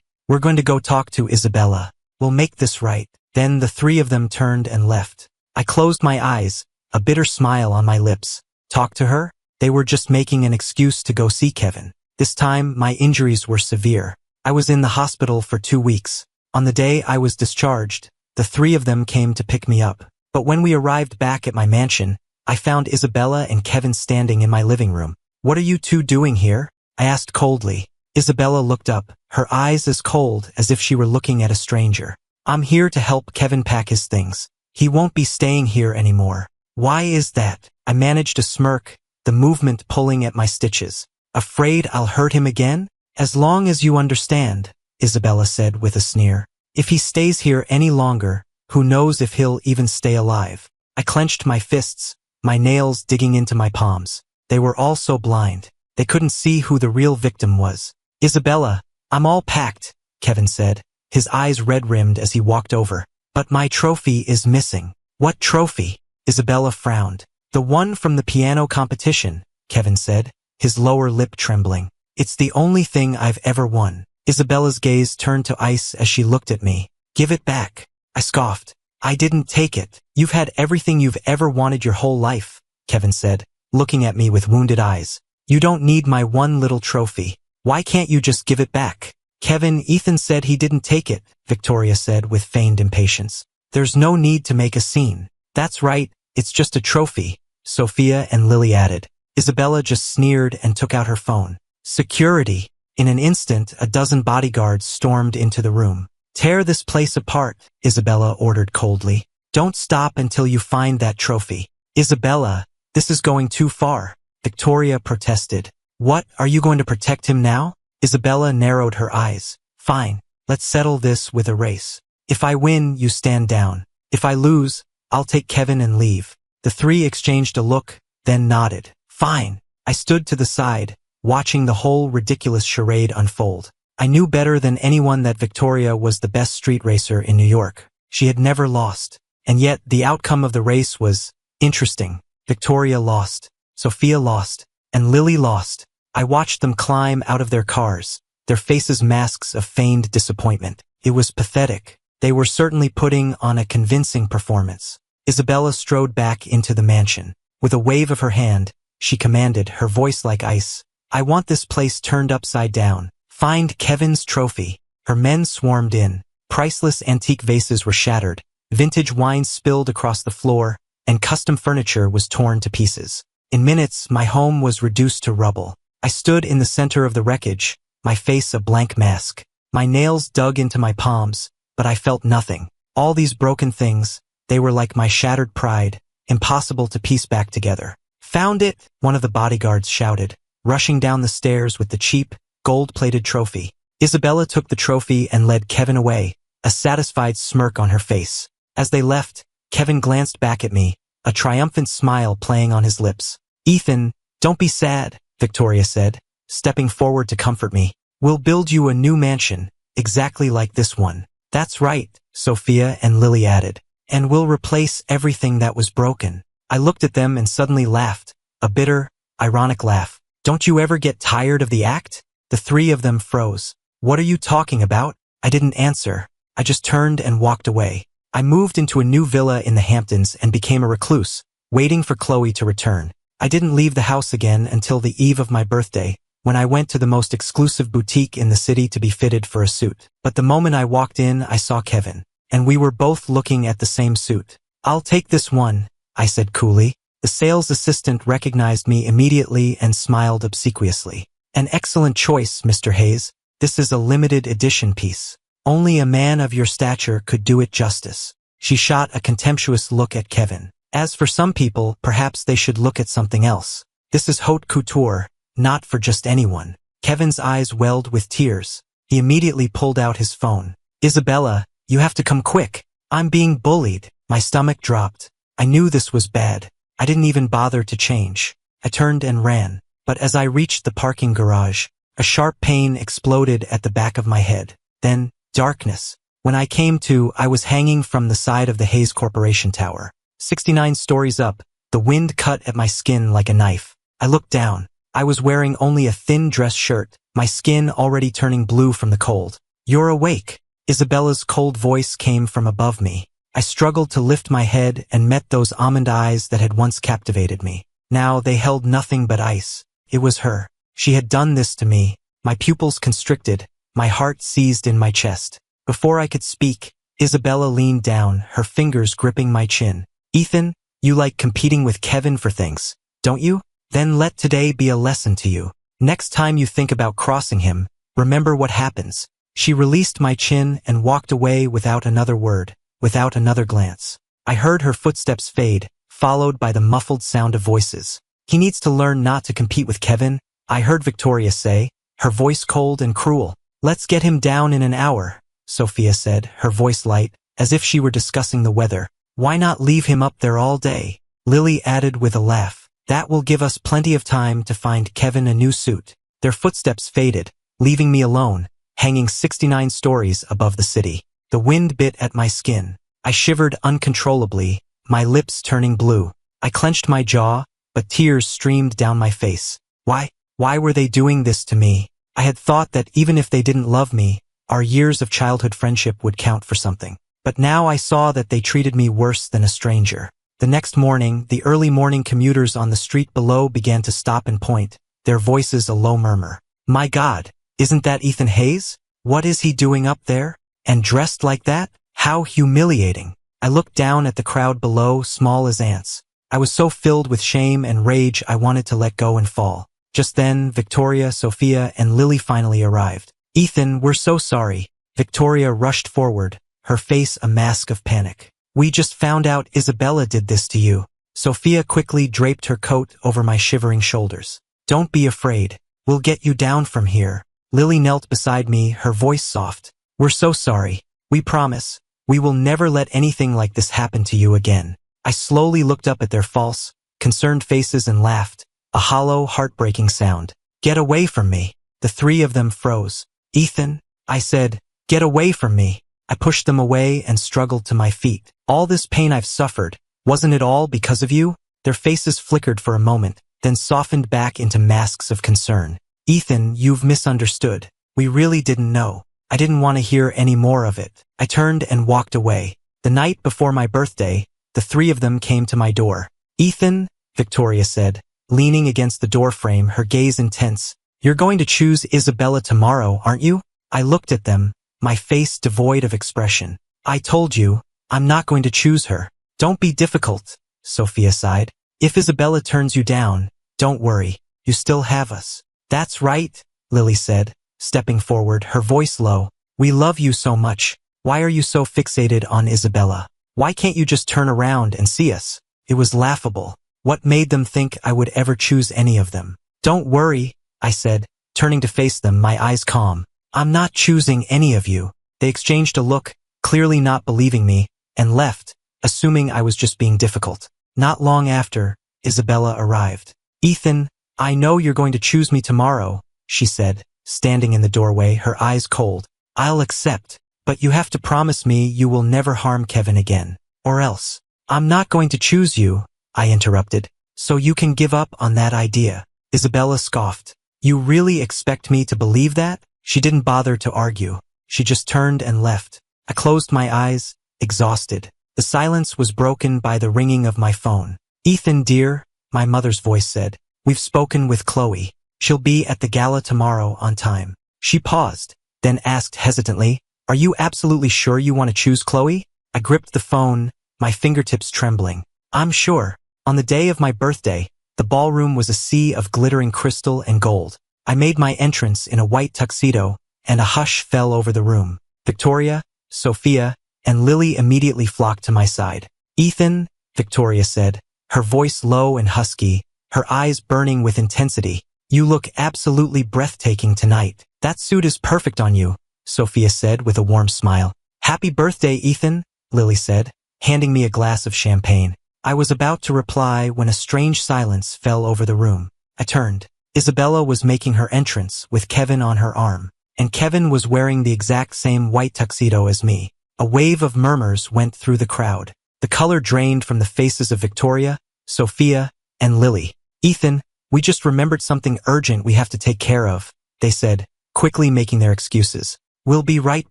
Speaker 1: We're going to go talk to Isabella. We'll make this right. Then the three of them turned and left. I closed my eyes, a bitter smile on my lips. Talk to her? They were just making an excuse to go see Kevin. This time, my injuries were severe. I was in the hospital for 2 weeks. On the day I was discharged, the three of them came to pick me up. But when we arrived back at my mansion, I found Isabella and Kevin standing in my living room. What are you two doing here? I asked coldly. Isabella looked up, her eyes as cold as if she were looking at a stranger. I'm here to help Kevin pack his things. He won't be staying here anymore. Why is that? I managed a smirk, the movement pulling at my stitches. Afraid I'll hurt him again? As long as you understand, Isabella said with a sneer. If he stays here any longer, who knows if he'll even stay alive? I clenched my fists, my nails digging into my palms. They were all so blind. They couldn't see who the real victim was. Isabella, I'm all packed, Kevin said, his eyes red-rimmed as he walked over. But my trophy is missing. What trophy? Isabella frowned. The one from the piano competition, Kevin said, his lower lip trembling. It's the only thing I've ever won. Isabella's gaze turned to ice as she looked at me. Give it back. I scoffed. I didn't take it. You've had everything you've ever wanted your whole life, Kevin said, looking at me with wounded eyes. You don't need my one little trophy. Why can't you just give it back? Ethan said he didn't take it, Victoria said with feigned impatience. There's no need to make a scene. That's right, it's just a trophy, Sophia and Lily added. Isabella just sneered and took out her phone. Security. In an instant, a dozen bodyguards stormed into the room. Tear this place apart, Isabella ordered coldly. Don't stop until you find that trophy. Isabella, this is going too far, Victoria protested. What, are you going to protect him now? Isabella narrowed her eyes. Fine, let's settle this with a race. If I win, you stand down. If I lose, I'll take Kevin and leave. The three exchanged a look, then nodded. Fine. I stood to the side, watching the whole ridiculous charade unfold. I knew better than anyone that Victoria was the best street racer in New York. She had never lost. And yet, the outcome of the race was interesting. Victoria lost. Sophia lost. And Lily lost. I watched them climb out of their cars, their faces masks of feigned disappointment. It was pathetic. They were certainly putting on a convincing performance. Isabella strode back into the mansion. With a wave of her hand, she commanded, her voice like ice. I want this place turned upside down. Find Kevin's trophy. Her men swarmed in. Priceless antique vases were shattered. Vintage wines spilled across the floor, and custom furniture was torn to pieces. In minutes, my home was reduced to rubble. I stood in the center of the wreckage, my face a blank mask. My nails dug into my palms, but I felt nothing. All these broken things, they were like my shattered pride, impossible to piece back together. Found it, one of the bodyguards shouted, rushing down the stairs with the cheap, gold-plated trophy. Isabella took the trophy and led Kevin away, a satisfied smirk on her face. As they left, Kevin glanced back at me, a triumphant smile playing on his lips. Ethan, don't be sad, Victoria said, stepping forward to comfort me. We'll build you a new mansion, exactly like this one. That's right, Sophia and Lily added. And we'll replace everything that was broken. I looked at them and suddenly laughed, a bitter, ironic laugh. Don't you ever get tired of the act? The three of them froze. What are you talking about? I didn't answer. I just turned and walked away. I moved into a new villa in the Hamptons and became a recluse, waiting for Chloe to return. I didn't leave the house again until the eve of my birthday, when I went to the most exclusive boutique in the city to be fitted for a suit. But the moment I walked in, I saw Kevin, and we were both looking at the same suit. I'll take this one, I said coolly. The sales assistant recognized me immediately and smiled obsequiously. An excellent choice, Mr. Hayes. This is a limited edition piece. Only a man of your stature could do it justice. She shot a contemptuous look at Kevin. As for some people, perhaps they should look at something else. This is haute couture, not for just anyone. Kevin's eyes welled with tears. He immediately pulled out his phone. Isabella, you have to come quick. I'm being bullied. My stomach dropped. I knew this was bad. I didn't even bother to change. I turned and ran. But as I reached the parking garage, a sharp pain exploded at the back of my head. Then, darkness. When I came to, I was hanging from the side of the Hayes Corporation Tower. 69 stories up, the wind cut at my skin like a knife. I looked down. I was wearing only a thin dress shirt, my skin already turning blue from the cold. "You're awake." Isabella's cold voice came from above me. I struggled to lift my head and met those almond eyes that had once captivated me. Now they held nothing but ice. It was her. She had done this to me. My pupils constricted, my heart seized in my chest. Before I could speak, Isabella leaned down, her fingers gripping my chin. "Ethan, you like competing with Kevin for things, don't you? Then let today be a lesson to you. Next time you think about crossing him, remember what happens." She released my chin and walked away without another word, without another glance. I heard her footsteps fade, followed by the muffled sound of voices. "He needs to learn not to compete with Kevin," I heard Victoria say, her voice cold and cruel. "Let's get him down in an hour," Sophia said, her voice light, as if she were discussing the weather. "Why not leave him up there all day?" Lily added with a laugh. "That will give us plenty of time to find Kevin a new suit." Their footsteps faded, leaving me alone, hanging 69 stories above the city. The wind bit at my skin. I shivered uncontrollably, my lips turning blue. I clenched my jaw, but tears streamed down my face. Why were they doing this to me? I had thought that even if they didn't love me, our years of childhood friendship would count for something. But now I saw that they treated me worse than a stranger. The next morning, the early morning commuters on the street below began to stop and point, their voices a low murmur. "My God, isn't that Ethan Hayes? What is he doing up there? And dressed like that? How humiliating." I looked down at the crowd below, small as ants. I was so filled with shame and rage I wanted to let go and fall. Just then, Victoria, Sophia, and Lily finally arrived. "Ethan, we're so sorry." Victoria rushed forward, her face a mask of panic. "We just found out Isabella did this to you." Sophia quickly draped her coat over my shivering shoulders. "Don't be afraid. We'll get you down from here." Lily knelt beside me, her voice soft. "We're so sorry. We promise. We will never let anything like this happen to you again." I slowly looked up at their false, concerned faces and laughed, a hollow, heartbreaking sound. "Get away from me." The three of them froze. "Ethan," I said, "get away from me." I pushed them away and struggled to my feet. "All this pain I've suffered, wasn't it all because of you?" Their faces flickered for a moment, then softened back into masks of concern. "Ethan, you've misunderstood. We really didn't know." I didn't want to hear any more of it. I turned and walked away. The night before my birthday, the three of them came to my door. "Ethan," Victoria said, leaning against the doorframe, her gaze intense, "you're going to choose Isabella tomorrow, aren't you?" I looked at them, my face devoid of expression. "I told you, I'm not going to choose her." "Don't be difficult," Sophia sighed. "If Isabella turns you down, don't worry, you still have us." "That's right," Lily said, stepping forward, her voice low. "We love you so much. Why are you so fixated on Isabella? Why can't you just turn around and see us?" It was laughable. What made them think I would ever choose any of them? "Don't worry," I said, turning to face them, my eyes calm. "I'm not choosing any of you." They exchanged a look, clearly not believing me, and left, assuming I was just being difficult. Not long after, Isabella arrived. "Ethan, I know you're going to choose me tomorrow," she said, standing in the doorway, her eyes cold. "I'll accept, but you have to promise me you will never harm Kevin again. Or else." "I'm not going to choose you," I interrupted. "So you can give up on that idea." Isabella scoffed. "You really expect me to believe that?" She didn't bother to argue. She just turned and left. I closed my eyes, exhausted. The silence was broken by the ringing of my phone. "Ethan, dear," my mother's voice said, "we've spoken with Chloe. She'll be at the gala tomorrow on time." She paused, then asked hesitantly, "Are you absolutely sure you want to choose Chloe?" I gripped the phone, my fingertips trembling. "I'm sure." On the day of my birthday, the ballroom was a sea of glittering crystal and gold. I made my entrance in a white tuxedo, and a hush fell over the room. Victoria, Sophia, and Lily immediately flocked to my side. "Ethan," Victoria said, her voice low and husky, her eyes burning with intensity, "you look absolutely breathtaking tonight. That suit is perfect on you," Sophia said with a warm smile. "Happy birthday, Ethan," Lily said, handing me a glass of champagne. I was about to reply when a strange silence fell over the room. I turned. Isabella was making her entrance with Kevin on her arm, and Kevin was wearing the exact same white tuxedo as me. A wave of murmurs went through the crowd. The color drained from the faces of Victoria, Sophia, and Lily. "Ethan, We just remembered something urgent we have to take care of, they said, quickly making their excuses. We'll be right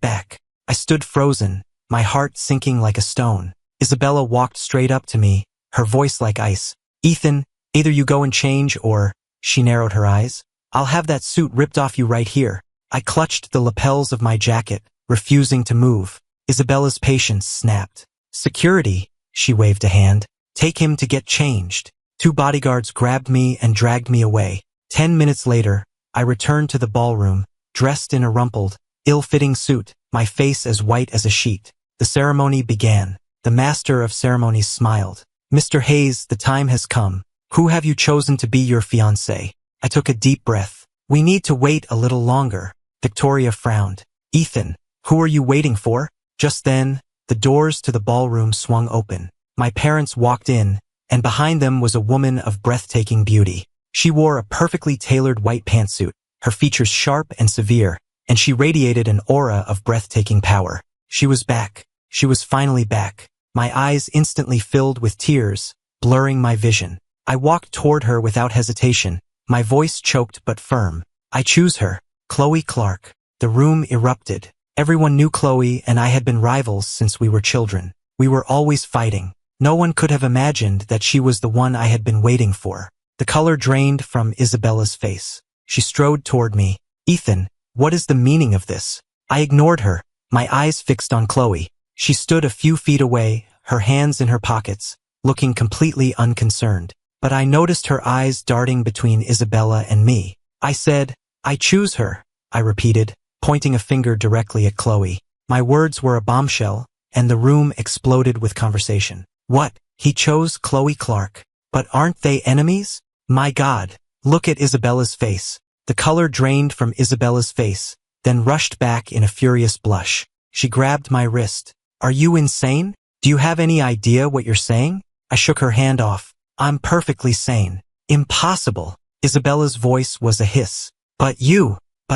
Speaker 1: back. I stood frozen, my heart sinking like a stone. Isabella walked straight up to me, her voice like ice. Ethan, either you go and change or, she narrowed her eyes, I'll have that suit ripped off you right here. I clutched the lapels of my jacket, refusing to move. Isabella's patience snapped. Security, she waved a hand. Take him to get changed. 2 bodyguards grabbed me and dragged me away. 10 minutes later, I returned to the ballroom, dressed in a rumpled, ill-fitting suit, my face as white as a sheet. The ceremony began. The master of ceremonies smiled. Mr. Hayes, the time has come. Who have you chosen to be your fiancé? I took a deep breath. We need to wait a little longer. Victoria frowned. Ethan, who are you waiting for? Just then, the doors to the ballroom swung open. My parents walked in, and behind them was a woman of breathtaking beauty. She wore a perfectly tailored white pantsuit, her features sharp and severe, and she radiated an aura of breathtaking power. She was back. She was finally back. My eyes instantly filled with tears, blurring my vision. I walked toward her without hesitation, my voice choked but firm. I choose her, Chloe Clark. The room erupted. Everyone knew Chloe and I had been rivals since we were children. We were always fighting. No one could have imagined that she was the one I had been waiting for. The color drained from Isabella's face. She strode toward me. Ethan, what is the meaning of this? I ignored her, my eyes fixed on Chloe. She stood a few feet away, her hands in her pockets, looking completely unconcerned. But I noticed her eyes darting between Isabella and me. I said, I choose her, I repeated, pointing a finger directly at Chloe. My words were a bombshell, and the room exploded with conversation. What? He chose Chloe Clark. But aren't they enemies? My God, look at Isabella's face. The color drained from Isabella's face, then rushed back in a furious blush. She grabbed my wrist. Are you insane? Do you have any idea what you're saying? I shook her hand off. I'm perfectly sane. Impossible. Isabella's voice was a hiss. But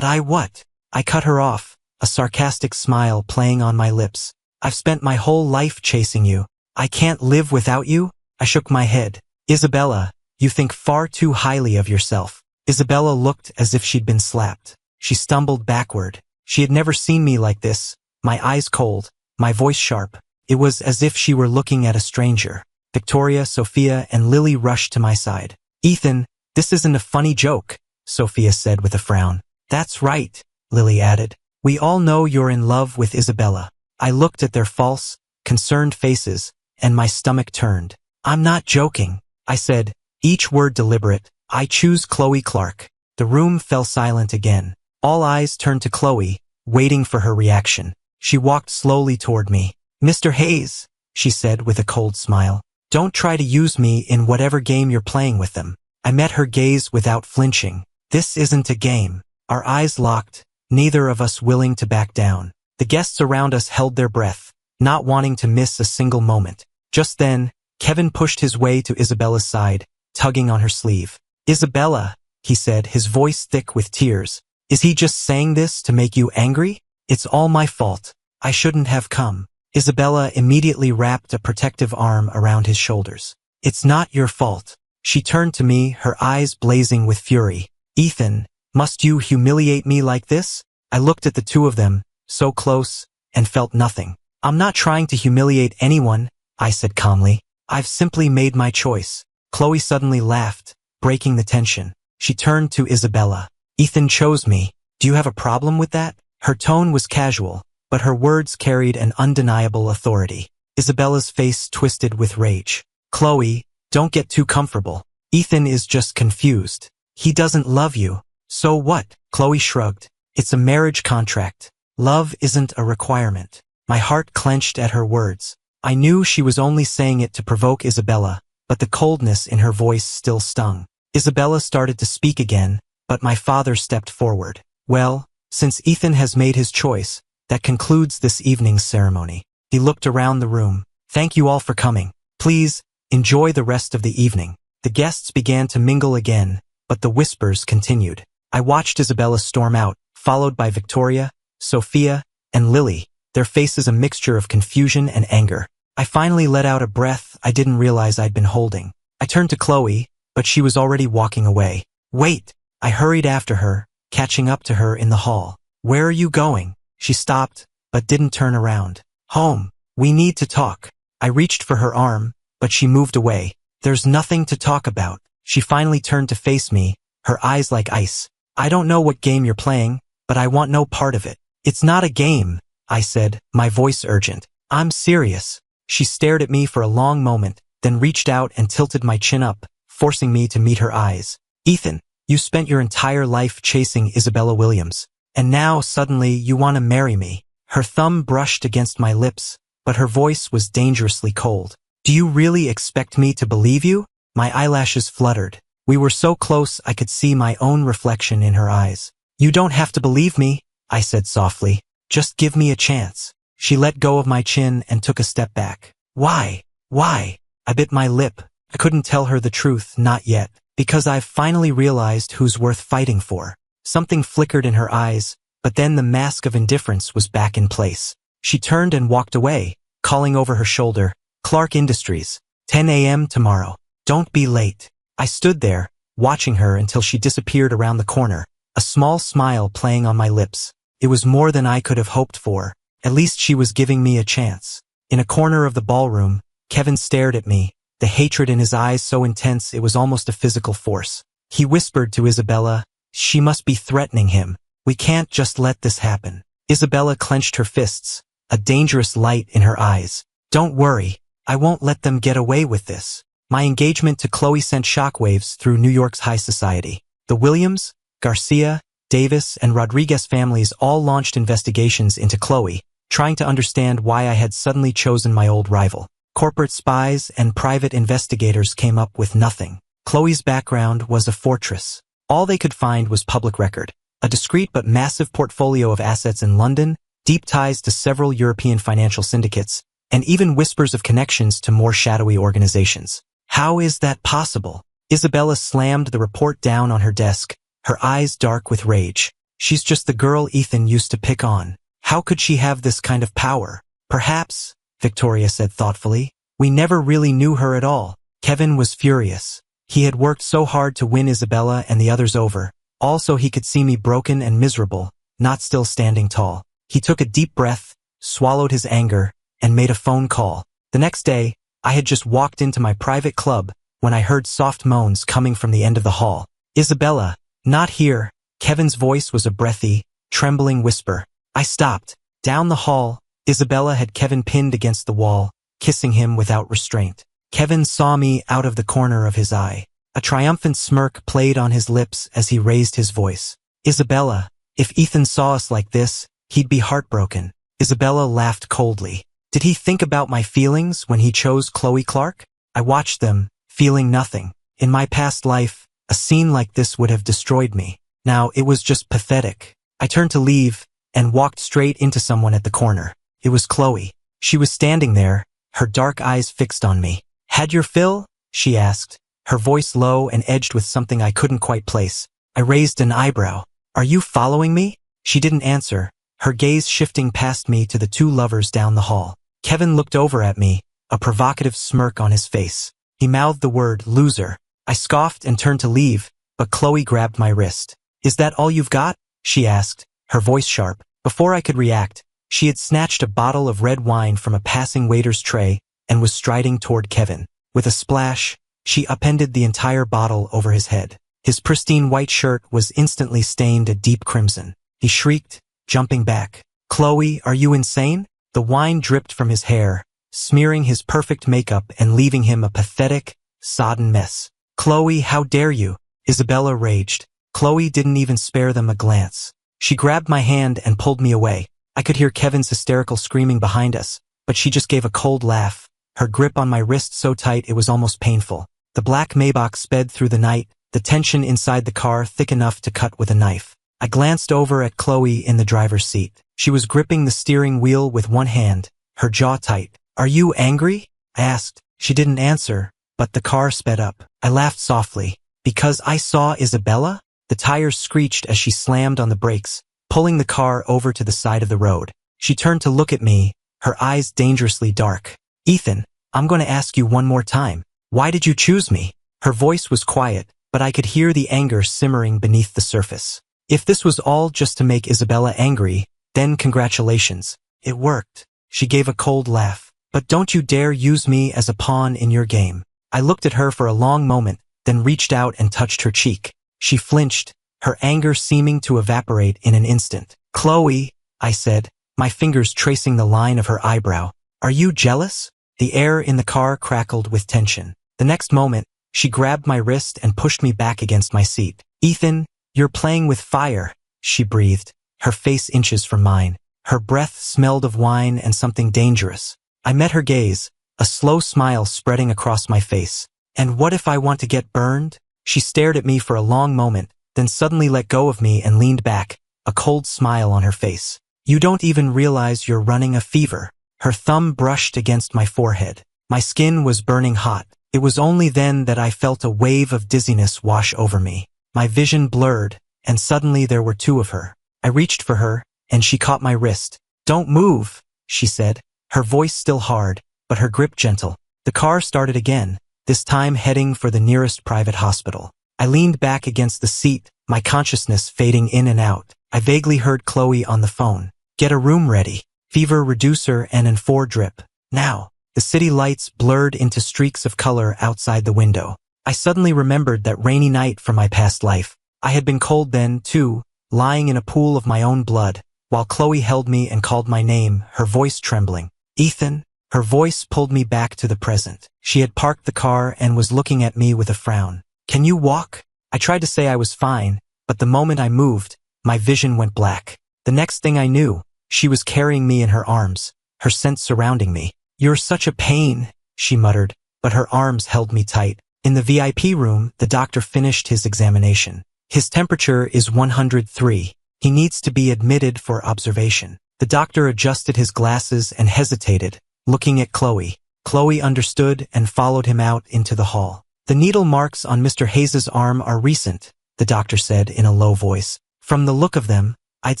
Speaker 1: I what? I cut her off, a sarcastic smile playing on my lips. I've spent my whole life chasing you. I can't live without you? I shook my head. Isabella, you think far too highly of yourself. Isabella looked as if she'd been slapped. She stumbled backward. She had never seen me like this, my eyes cold, my voice sharp. It was as if she were looking at a stranger. Victoria, Sophia, and Lily rushed to my side. Ethan, this isn't a funny joke, Sophia said with a frown. That's right, Lily added. We all know you're in love with Isabella. I looked at their false, concerned faces, and my stomach turned. I'm not joking, I said, each word deliberate. I choose Chloe Clark. The room fell silent again. All eyes turned to Chloe, waiting for her reaction. She walked slowly toward me. Mr. Hayes, she said with a cold smile. Don't try to use me in whatever game you're playing with them. I met her gaze without flinching. This isn't a game. Our eyes locked, neither of us willing to back down. The guests around us held their breath, not wanting to miss a single moment. Just then, Kevin pushed his way to Isabella's side, tugging on her sleeve. Isabella, he said, his voice thick with tears. Is he just saying this to make you angry? It's all my fault. I shouldn't have come. Isabella immediately wrapped a protective arm around his shoulders. It's not your fault. She turned to me, her eyes blazing with fury. Ethan, must you humiliate me like this? I looked at the two of them, so close, and felt nothing. I'm not trying to humiliate anyone, I said calmly. I've simply made my choice. Chloe suddenly laughed, breaking the tension. She turned to Isabella. Ethan chose me. Do you have a problem with that? Her tone was casual, but her words carried an undeniable authority. Isabella's face twisted with rage. Chloe, don't get too comfortable. Ethan is just confused. He doesn't love you. So what? Chloe shrugged. It's a marriage contract. Love isn't a requirement. My heart clenched at her words. I knew she was only saying it to provoke Isabella, but the coldness in her voice still stung. Isabella started to speak again, but my father stepped forward. Well, since Ethan has made his choice, that concludes this evening's ceremony. He looked around the room. Thank you all for coming. Please, enjoy the rest of the evening. The guests began to mingle again, but the whispers continued. I watched Isabella storm out, followed by Victoria, Sophia, and Lily, their faces a mixture of confusion and anger. I finally let out a breath I didn't realize I'd been holding. I turned to Chloe, but she was already walking away. Wait! I hurried after her, catching up to her in the hall. Where are you going? She stopped, but didn't turn around. Home. We need to talk. I reached for her arm, but she moved away. There's nothing to talk about. She finally turned to face me, her eyes like ice. I don't know what game you're playing, but I want no part of it. It's not a game, I said, my voice urgent. I'm serious. She stared at me for a long moment, then reached out and tilted my chin up, forcing me to meet her eyes. Ethan, you spent your entire life chasing Isabella Williams, and now suddenly you want to marry me. Her thumb brushed against my lips, but her voice was dangerously cold. Do you really expect me to believe you? My eyelashes fluttered. We were so close I could see my own reflection in her eyes. You don't have to believe me, I said softly. Just give me a chance. She let go of my chin and took a step back. Why? Why? I bit my lip. I couldn't tell her the truth, not yet. Because I've finally realized who's worth fighting for. Something flickered in her eyes, but then the mask of indifference was back in place. She turned and walked away, calling over her shoulder, Clark Industries, 10 a.m. tomorrow. Don't be late. I stood there, watching her until she disappeared around the corner, a small smile playing on my lips. It was more than I could have hoped for. At least she was giving me a chance. In a corner of the ballroom, Kevin stared at me, the hatred in his eyes so intense it was almost a physical force. He whispered to Isabella, she must be threatening him. We can't just let this happen. Isabella clenched her fists, a dangerous light in her eyes. Don't worry, I won't let them get away with this. My engagement to Chloe sent shockwaves through New York's high society. The Williams, Garcia, Davis, and Rodriguez families all launched investigations into Chloe, trying to understand why I had suddenly chosen my old rival. Corporate spies and private investigators came up with nothing. Chloe's background was a fortress. All they could find was public record, a discreet but massive portfolio of assets in London, deep ties to several European financial syndicates, and even whispers of connections to more shadowy organizations. How is that possible? Isabella slammed the report down on her desk, her eyes dark with rage. She's just the girl Ethan used to pick on. How could she have this kind of power? Perhaps, Victoria said thoughtfully. We never really knew her at all. Kevin was furious. He had worked so hard to win Isabella and the others over. Also, he could see me broken and miserable, not still standing tall. He took a deep breath, swallowed his anger, and made a phone call. The next day, I had just walked into my private club when I heard soft moans coming from the end of the hall. Isabella, not here. Kevin's voice was a breathy, trembling whisper. I stopped. Down the hall, Isabella had Kevin pinned against the wall, kissing him without restraint. Kevin saw me out of the corner of his eye. A triumphant smirk played on his lips as he raised his voice. Isabella, if Ethan saw us like this, he'd be heartbroken. Isabella laughed coldly. Did he think about my feelings when he chose Chloe Clark? I watched them, feeling nothing. In my past life, a scene like this would have destroyed me. Now it was just pathetic. I turned to leave and walked straight into someone at the corner. It was Chloe. She was standing there, her dark eyes fixed on me. Had your fill? She asked, her voice low and edged with something I couldn't quite place. I raised an eyebrow. Are you following me? She didn't answer, her gaze shifting past me to the two lovers down the hall. Kevin looked over at me, a provocative smirk on his face. He mouthed the word loser. I scoffed and turned to leave, but Chloe grabbed my wrist. Is that all you've got? She asked, her voice sharp. Before I could react, she had snatched a bottle of red wine from a passing waiter's tray and was striding toward Kevin. With a splash, she upended the entire bottle over his head. His pristine white shirt was instantly stained a deep crimson. He shrieked, jumping back. Chloe, are you insane? The wine dripped from his hair, smearing his perfect makeup and leaving him a pathetic, sodden mess. Chloe, how dare you? Isabella raged. Chloe didn't even spare them a glance. She grabbed my hand and pulled me away. I could hear Kevin's hysterical screaming behind us, but she just gave a cold laugh, her grip on my wrist so tight it was almost painful. The black Maybach sped through the night, the tension inside the car thick enough to cut with a knife. I glanced over at Chloe in the driver's seat. She was gripping the steering wheel with one hand, her jaw tight. Are you angry? I asked. She didn't answer, but the car sped up. I laughed softly. Because I saw Isabella? The tires screeched as she slammed on the brakes, pulling the car over to the side of the road. She turned to look at me, her eyes dangerously dark. Ethan, I'm going to ask you one more time. Why did you choose me? Her voice was quiet, but I could hear the anger simmering beneath the surface. If this was all just to make Isabella angry, then congratulations. It worked. She gave a cold laugh. But don't you dare use me as a pawn in your game. I looked at her for a long moment, then reached out and touched her cheek. She flinched, her anger seeming to evaporate in an instant. Chloe, I said, my fingers tracing the line of her eyebrow. Are you jealous? The air in the car crackled with tension. The next moment, she grabbed my wrist and pushed me back against my seat. Ethan, you're playing with fire, she breathed, her face inches from mine. Her breath smelled of wine and something dangerous. I met her gaze, a slow smile spreading across my face. And what if I want to get burned? She stared at me for a long moment, then suddenly let go of me and leaned back, a cold smile on her face. You don't even realize you're running a fever. Her thumb brushed against my forehead. My skin was burning hot. It was only then that I felt a wave of dizziness wash over me. My vision blurred, and suddenly there were two of her. I reached for her, and she caught my wrist. Don't move, she said, her voice still hard, but her grip gentle. The car started again, this time heading for the nearest private hospital. I leaned back against the seat, my consciousness fading in and out. I vaguely heard Chloe on the phone. Get a room ready. Fever reducer and N4 drip. Now. The city lights blurred into streaks of color outside the window. I suddenly remembered that rainy night from my past life. I had been cold then, too, lying in a pool of my own blood, while Chloe held me and called my name, her voice trembling. Ethan? Her voice pulled me back to the present. She had parked the car and was looking at me with a frown. Can you walk? I tried to say I was fine, but the moment I moved, my vision went black. The next thing I knew, she was carrying me in her arms, her scent surrounding me. You're such a pain, she muttered, but her arms held me tight. In the VIP room, the doctor finished his examination. His temperature is 103. He needs to be admitted for observation. The doctor adjusted his glasses and hesitated, looking at Chloe. Chloe understood and followed him out into the hall. The needle marks on Mr. Hayes's arm are recent, the doctor said in a low voice. From the look of them, I'd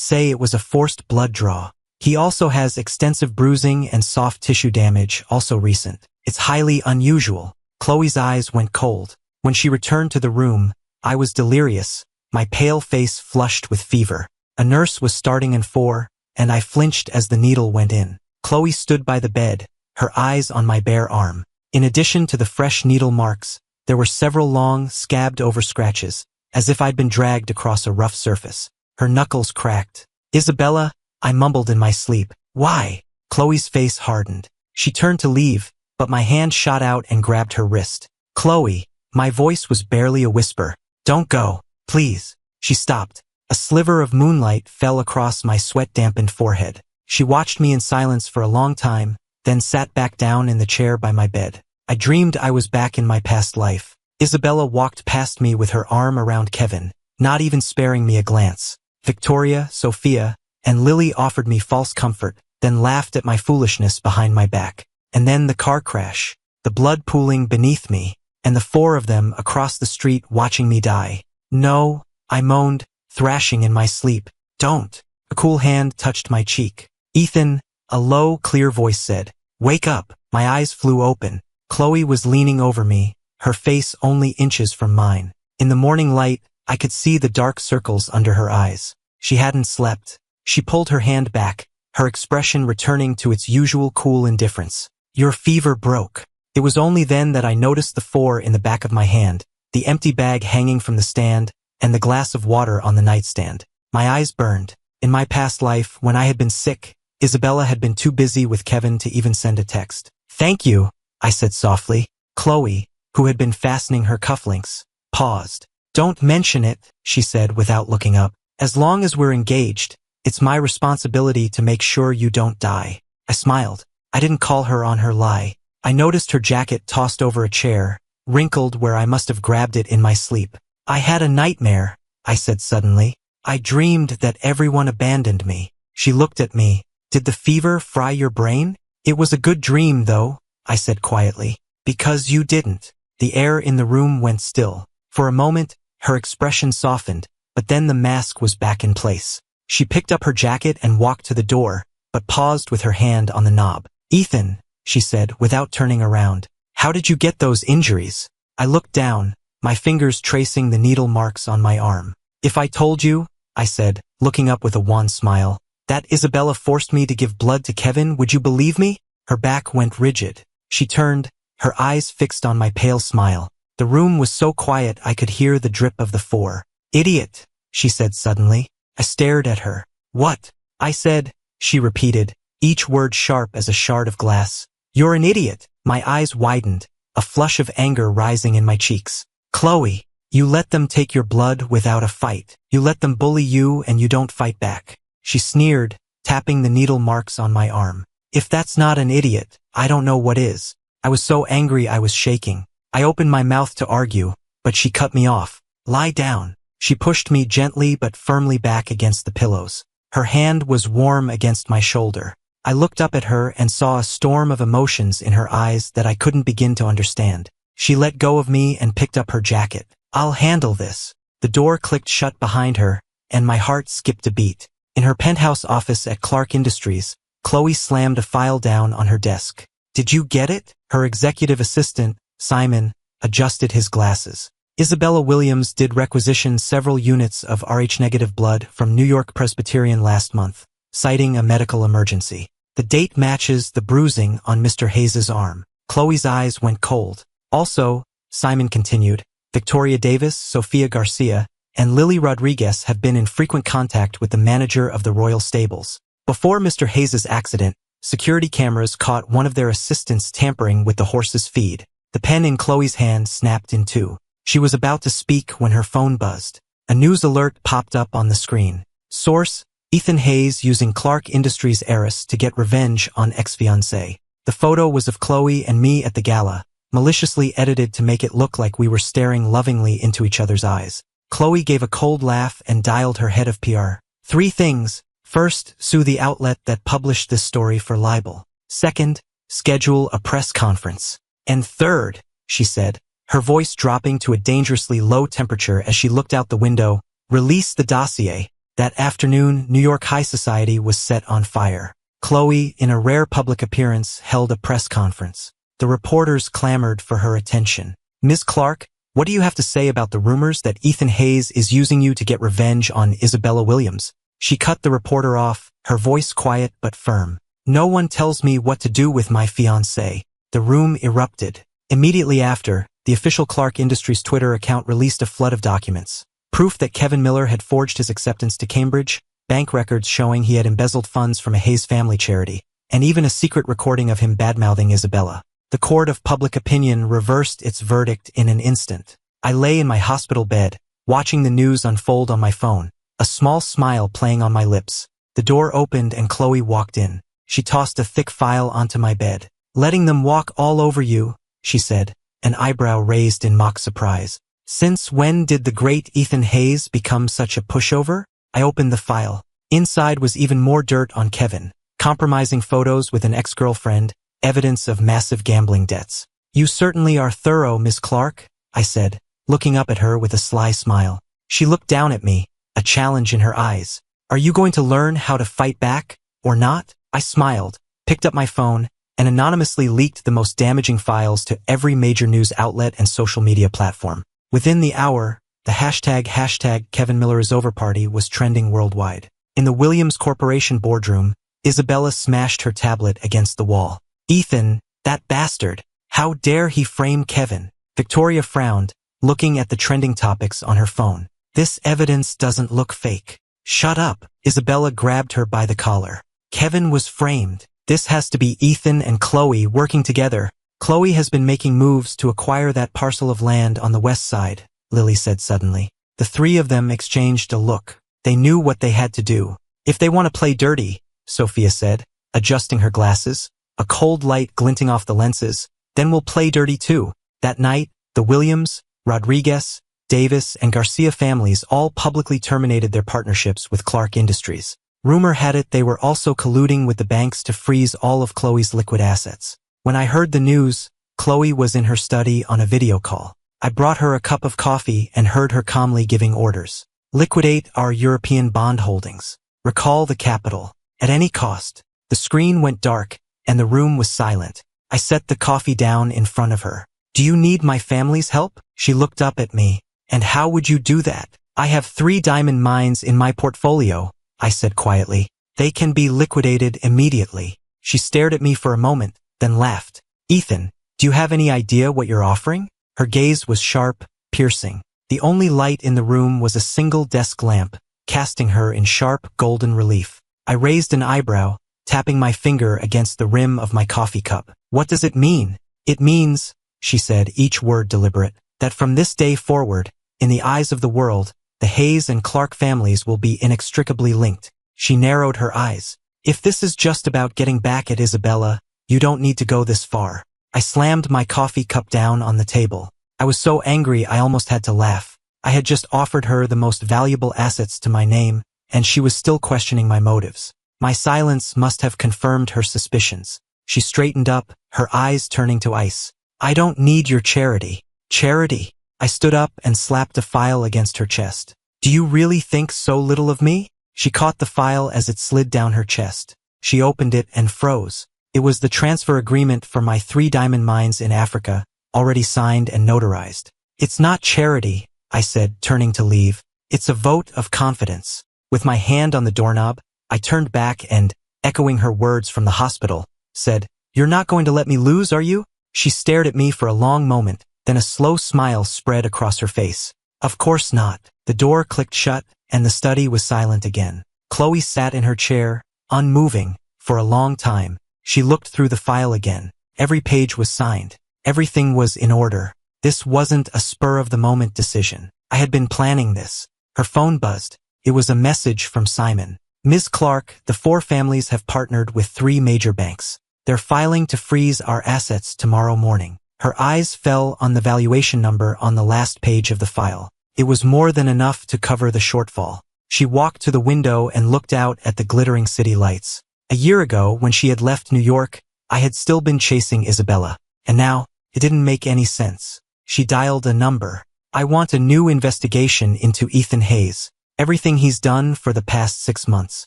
Speaker 1: say it was a forced blood draw. He also has extensive bruising and soft tissue damage, also recent. It's highly unusual. Chloe's eyes went cold. When she returned to the room, I was delirious, my pale face flushed with fever. A nurse was starting N4, and I flinched as the needle went in. Chloe stood by the bed, her eyes on my bare arm. In addition to the fresh needle marks, there were several long, scabbed-over scratches, as if I'd been dragged across a rough surface. Her knuckles cracked. Isabella, I mumbled in my sleep. Why? Chloe's face hardened. She turned to leave, but my hand shot out and grabbed her wrist. Chloe, my voice was barely a whisper. Don't go, please. She stopped. A sliver of moonlight fell across my sweat-dampened forehead. She watched me in silence for a long time, then sat back down in the chair by my bed. I dreamed I was back in my past life. Isabella walked past me with her arm around Kevin, not even sparing me a glance. Victoria, Sophia, and Lily offered me false comfort, then laughed at my foolishness behind my back. And then the car crash, the blood pooling beneath me, and the four of them across the street watching me die. No, I moaned, thrashing in my sleep. Don't. A cool hand touched my cheek. Ethan, a low, clear voice said. Wake up. My eyes flew open. Chloe was leaning over me, her face only inches from mine. In the morning light, I could see the dark circles under her eyes. She hadn't slept. She pulled her hand back, her expression returning to its usual cool indifference. Your fever broke. It was only then that I noticed the four in the back of my hand, the empty bag hanging from the stand, and the glass of water on the nightstand. My eyes burned. In my past life, when I had been sick, Isabella had been too busy with Kevin to even send a text. Thank you, I said softly. Chloe, who had been fastening her cufflinks, paused. Don't mention it, she said without looking up. As long as we're engaged, it's my responsibility to make sure you don't die. I smiled. I didn't call her on her lie. I noticed her jacket tossed over a chair, wrinkled where I must have grabbed it in my sleep. I had a nightmare, I said suddenly. I dreamed that everyone abandoned me. She looked at me. Did the fever fry your brain? It was a good dream, though, I said quietly. Because you didn't. The air in the room went still. For a moment, her expression softened, but then the mask was back in place. She picked up her jacket and walked to the door, but paused with her hand on the knob. Ethan, she said without turning around, how did you get those injuries? I looked down, my fingers tracing the needle marks on my arm. If I told you, I said, looking up with a wan smile, that Isabella forced me to give blood to Kevin, would you believe me? Her back went rigid. She turned, her eyes fixed on my pale smile. The room was so quiet I could hear the drip of the four. Idiot, she said suddenly. I stared at her. What? I said, she repeated, each word sharp as a shard of glass. You're an idiot. My eyes widened, a flush of anger rising in my cheeks. Chloe, you let them take your blood without a fight. You let them bully you and you don't fight back. She sneered, tapping the needle marks on my arm. If that's not an idiot, I don't know what is. I was so angry I was shaking. I opened my mouth to argue, but she cut me off. Lie down. She pushed me gently but firmly back against the pillows. Her hand was warm against my shoulder. I looked up at her and saw a storm of emotions in her eyes that I couldn't begin to understand. She let go of me and picked up her jacket. I'll handle this. The door clicked shut behind her, and my heart skipped a beat. In her penthouse office at Clark Industries, Chloe slammed a file down on her desk. Did you get it? Her executive assistant, Simon, adjusted his glasses. Isabella Williams did requisition several units of Rh-negative blood from New York Presbyterian last month, citing a medical emergency. The date matches the bruising on Mr. Hayes' arm. Chloe's eyes went cold. Also, Simon continued, Victoria Davis, Sofia Garcia, and Lily Rodriguez have been in frequent contact with the manager of the Royal Stables. Before Mr. Hayes' accident, security cameras caught one of their assistants tampering with the horse's feed. The pen in Chloe's hand snapped in two. She was about to speak when her phone buzzed. A news alert popped up on the screen. Source, Ethan Hayes using Clark Industries heiress to get revenge on ex-fiancé. The photo was of Chloe and me at the gala, maliciously edited to make it look like we were staring lovingly into each other's eyes. Chloe gave a cold laugh and dialed her head of PR. 3 things. First, sue the outlet that published this story for libel. Second, schedule a press conference. And third, she said, her voice dropping to a dangerously low temperature as she looked out the window, release the dossier. That afternoon, New York high society was set on fire. Chloe, in a rare public appearance, held a press conference. The reporters clamored for her attention. Ms. Clark, what do you have to say about the rumors that Ethan Hayes is using you to get revenge on Isabella Williams? She cut the reporter off, her voice quiet but firm. No one tells me what to do with my fiancé. The room erupted. Immediately after, the official Clark Industries Twitter account released a flood of documents. Proof that Kevin Miller had forged his acceptance to Cambridge, bank records showing he had embezzled funds from a Hayes family charity, and even a secret recording of him badmouthing Isabella. The court of public opinion reversed its verdict in an instant. I lay in my hospital bed, watching the news unfold on my phone, a small smile playing on my lips. The door opened and Chloe walked in. She tossed a thick file onto my bed. Letting them walk all over you, she said, an eyebrow raised in mock surprise. Since when did the great Ethan Hayes become such a pushover? I opened the file. Inside was even more dirt on Kevin, compromising photos with an ex-girlfriend, evidence of massive gambling debts. You certainly are thorough, Miss Clark, I said, looking up at her with a sly smile. She looked down at me, a challenge in her eyes. Are you going to learn how to fight back, or not? I smiled, picked up my phone, and anonymously leaked the most damaging files to every major news outlet and social media platform. Within the hour, the hashtag Kevin Miller is over party was trending worldwide. In the Williams Corporation boardroom, Isabella smashed her tablet against the wall. Ethan, that bastard, how dare he frame Kevin? Victoria frowned, looking at the trending topics on her phone. This evidence doesn't look fake. Shut up, Isabella grabbed her by the collar. Kevin was framed. This has to be Ethan and Chloe working together. Chloe has been making moves to acquire that parcel of land on the west side, Lily said suddenly. The three of them exchanged a look. They knew what they had to do. If they want to play dirty, Sophia said, adjusting her glasses, a cold light glinting off the lenses, then we'll play dirty too. That night, the Williams, Rodriguez, Davis, and Garcia families all publicly terminated their partnerships with Clark Industries. Rumor had it they were also colluding with the banks to freeze all of Chloe's liquid assets. When I heard the news, Chloe was in her study on a video call. I brought her a cup of coffee and heard her calmly giving orders. Liquidate our European bond holdings. Recall the capital. At any cost. The screen went dark, and the room was silent. I set the coffee down in front of her. Do you need my family's help? She looked up at me. And how would you do that? I have 3 diamond mines in my portfolio, I said quietly. They can be liquidated immediately. She stared at me for a moment, then laughed. Ethan, do you have any idea what you're offering? Her gaze was sharp, piercing. The only light in the room was a single desk lamp, casting her in sharp, golden relief. I raised an eyebrow, tapping my finger against the rim of my coffee cup. What does it mean? It means, she said, each word deliberate, that from this day forward, in the eyes of the world, the Hayes and Clark families will be inextricably linked. She narrowed her eyes. If this is just about getting back at Isabella, you don't need to go this far. I slammed my coffee cup down on the table. I was so angry I almost had to laugh. I had just offered her the most valuable assets to my name, and she was still questioning my motives. My silence must have confirmed her suspicions. She straightened up, her eyes turning to ice. I don't need your charity. Charity? I stood up and slapped a file against her chest. Do you really think so little of me? She caught the file as it slid down her chest. She opened it and froze. It was the transfer agreement for my 3 diamond mines in Africa, already signed and notarized. It's not charity, I said, turning to leave. It's a vote of confidence. With my hand on the doorknob, I turned back and, echoing her words from the hospital, said, You're not going to let me lose, are you? She stared at me for a long moment, then a slow smile spread across her face. Of course not. The door clicked shut, and the study was silent again. Chloe sat in her chair, unmoving, for a long time. She looked through the file again. Every page was signed. Everything was in order. This wasn't a spur-of-the-moment decision. I had been planning this. Her phone buzzed. It was a message from Simon. Ms. Clark, the 4 families have partnered with 3 major banks. They're filing to freeze our assets tomorrow morning. Her eyes fell on the valuation number on the last page of the file. It was more than enough to cover the shortfall. She walked to the window and looked out at the glittering city lights. A year ago, when she had left New York, I had still been chasing Isabella. And now, it didn't make any sense. She dialed a number. I want a new investigation into Ethan Hayes. Everything he's done for the past 6 months.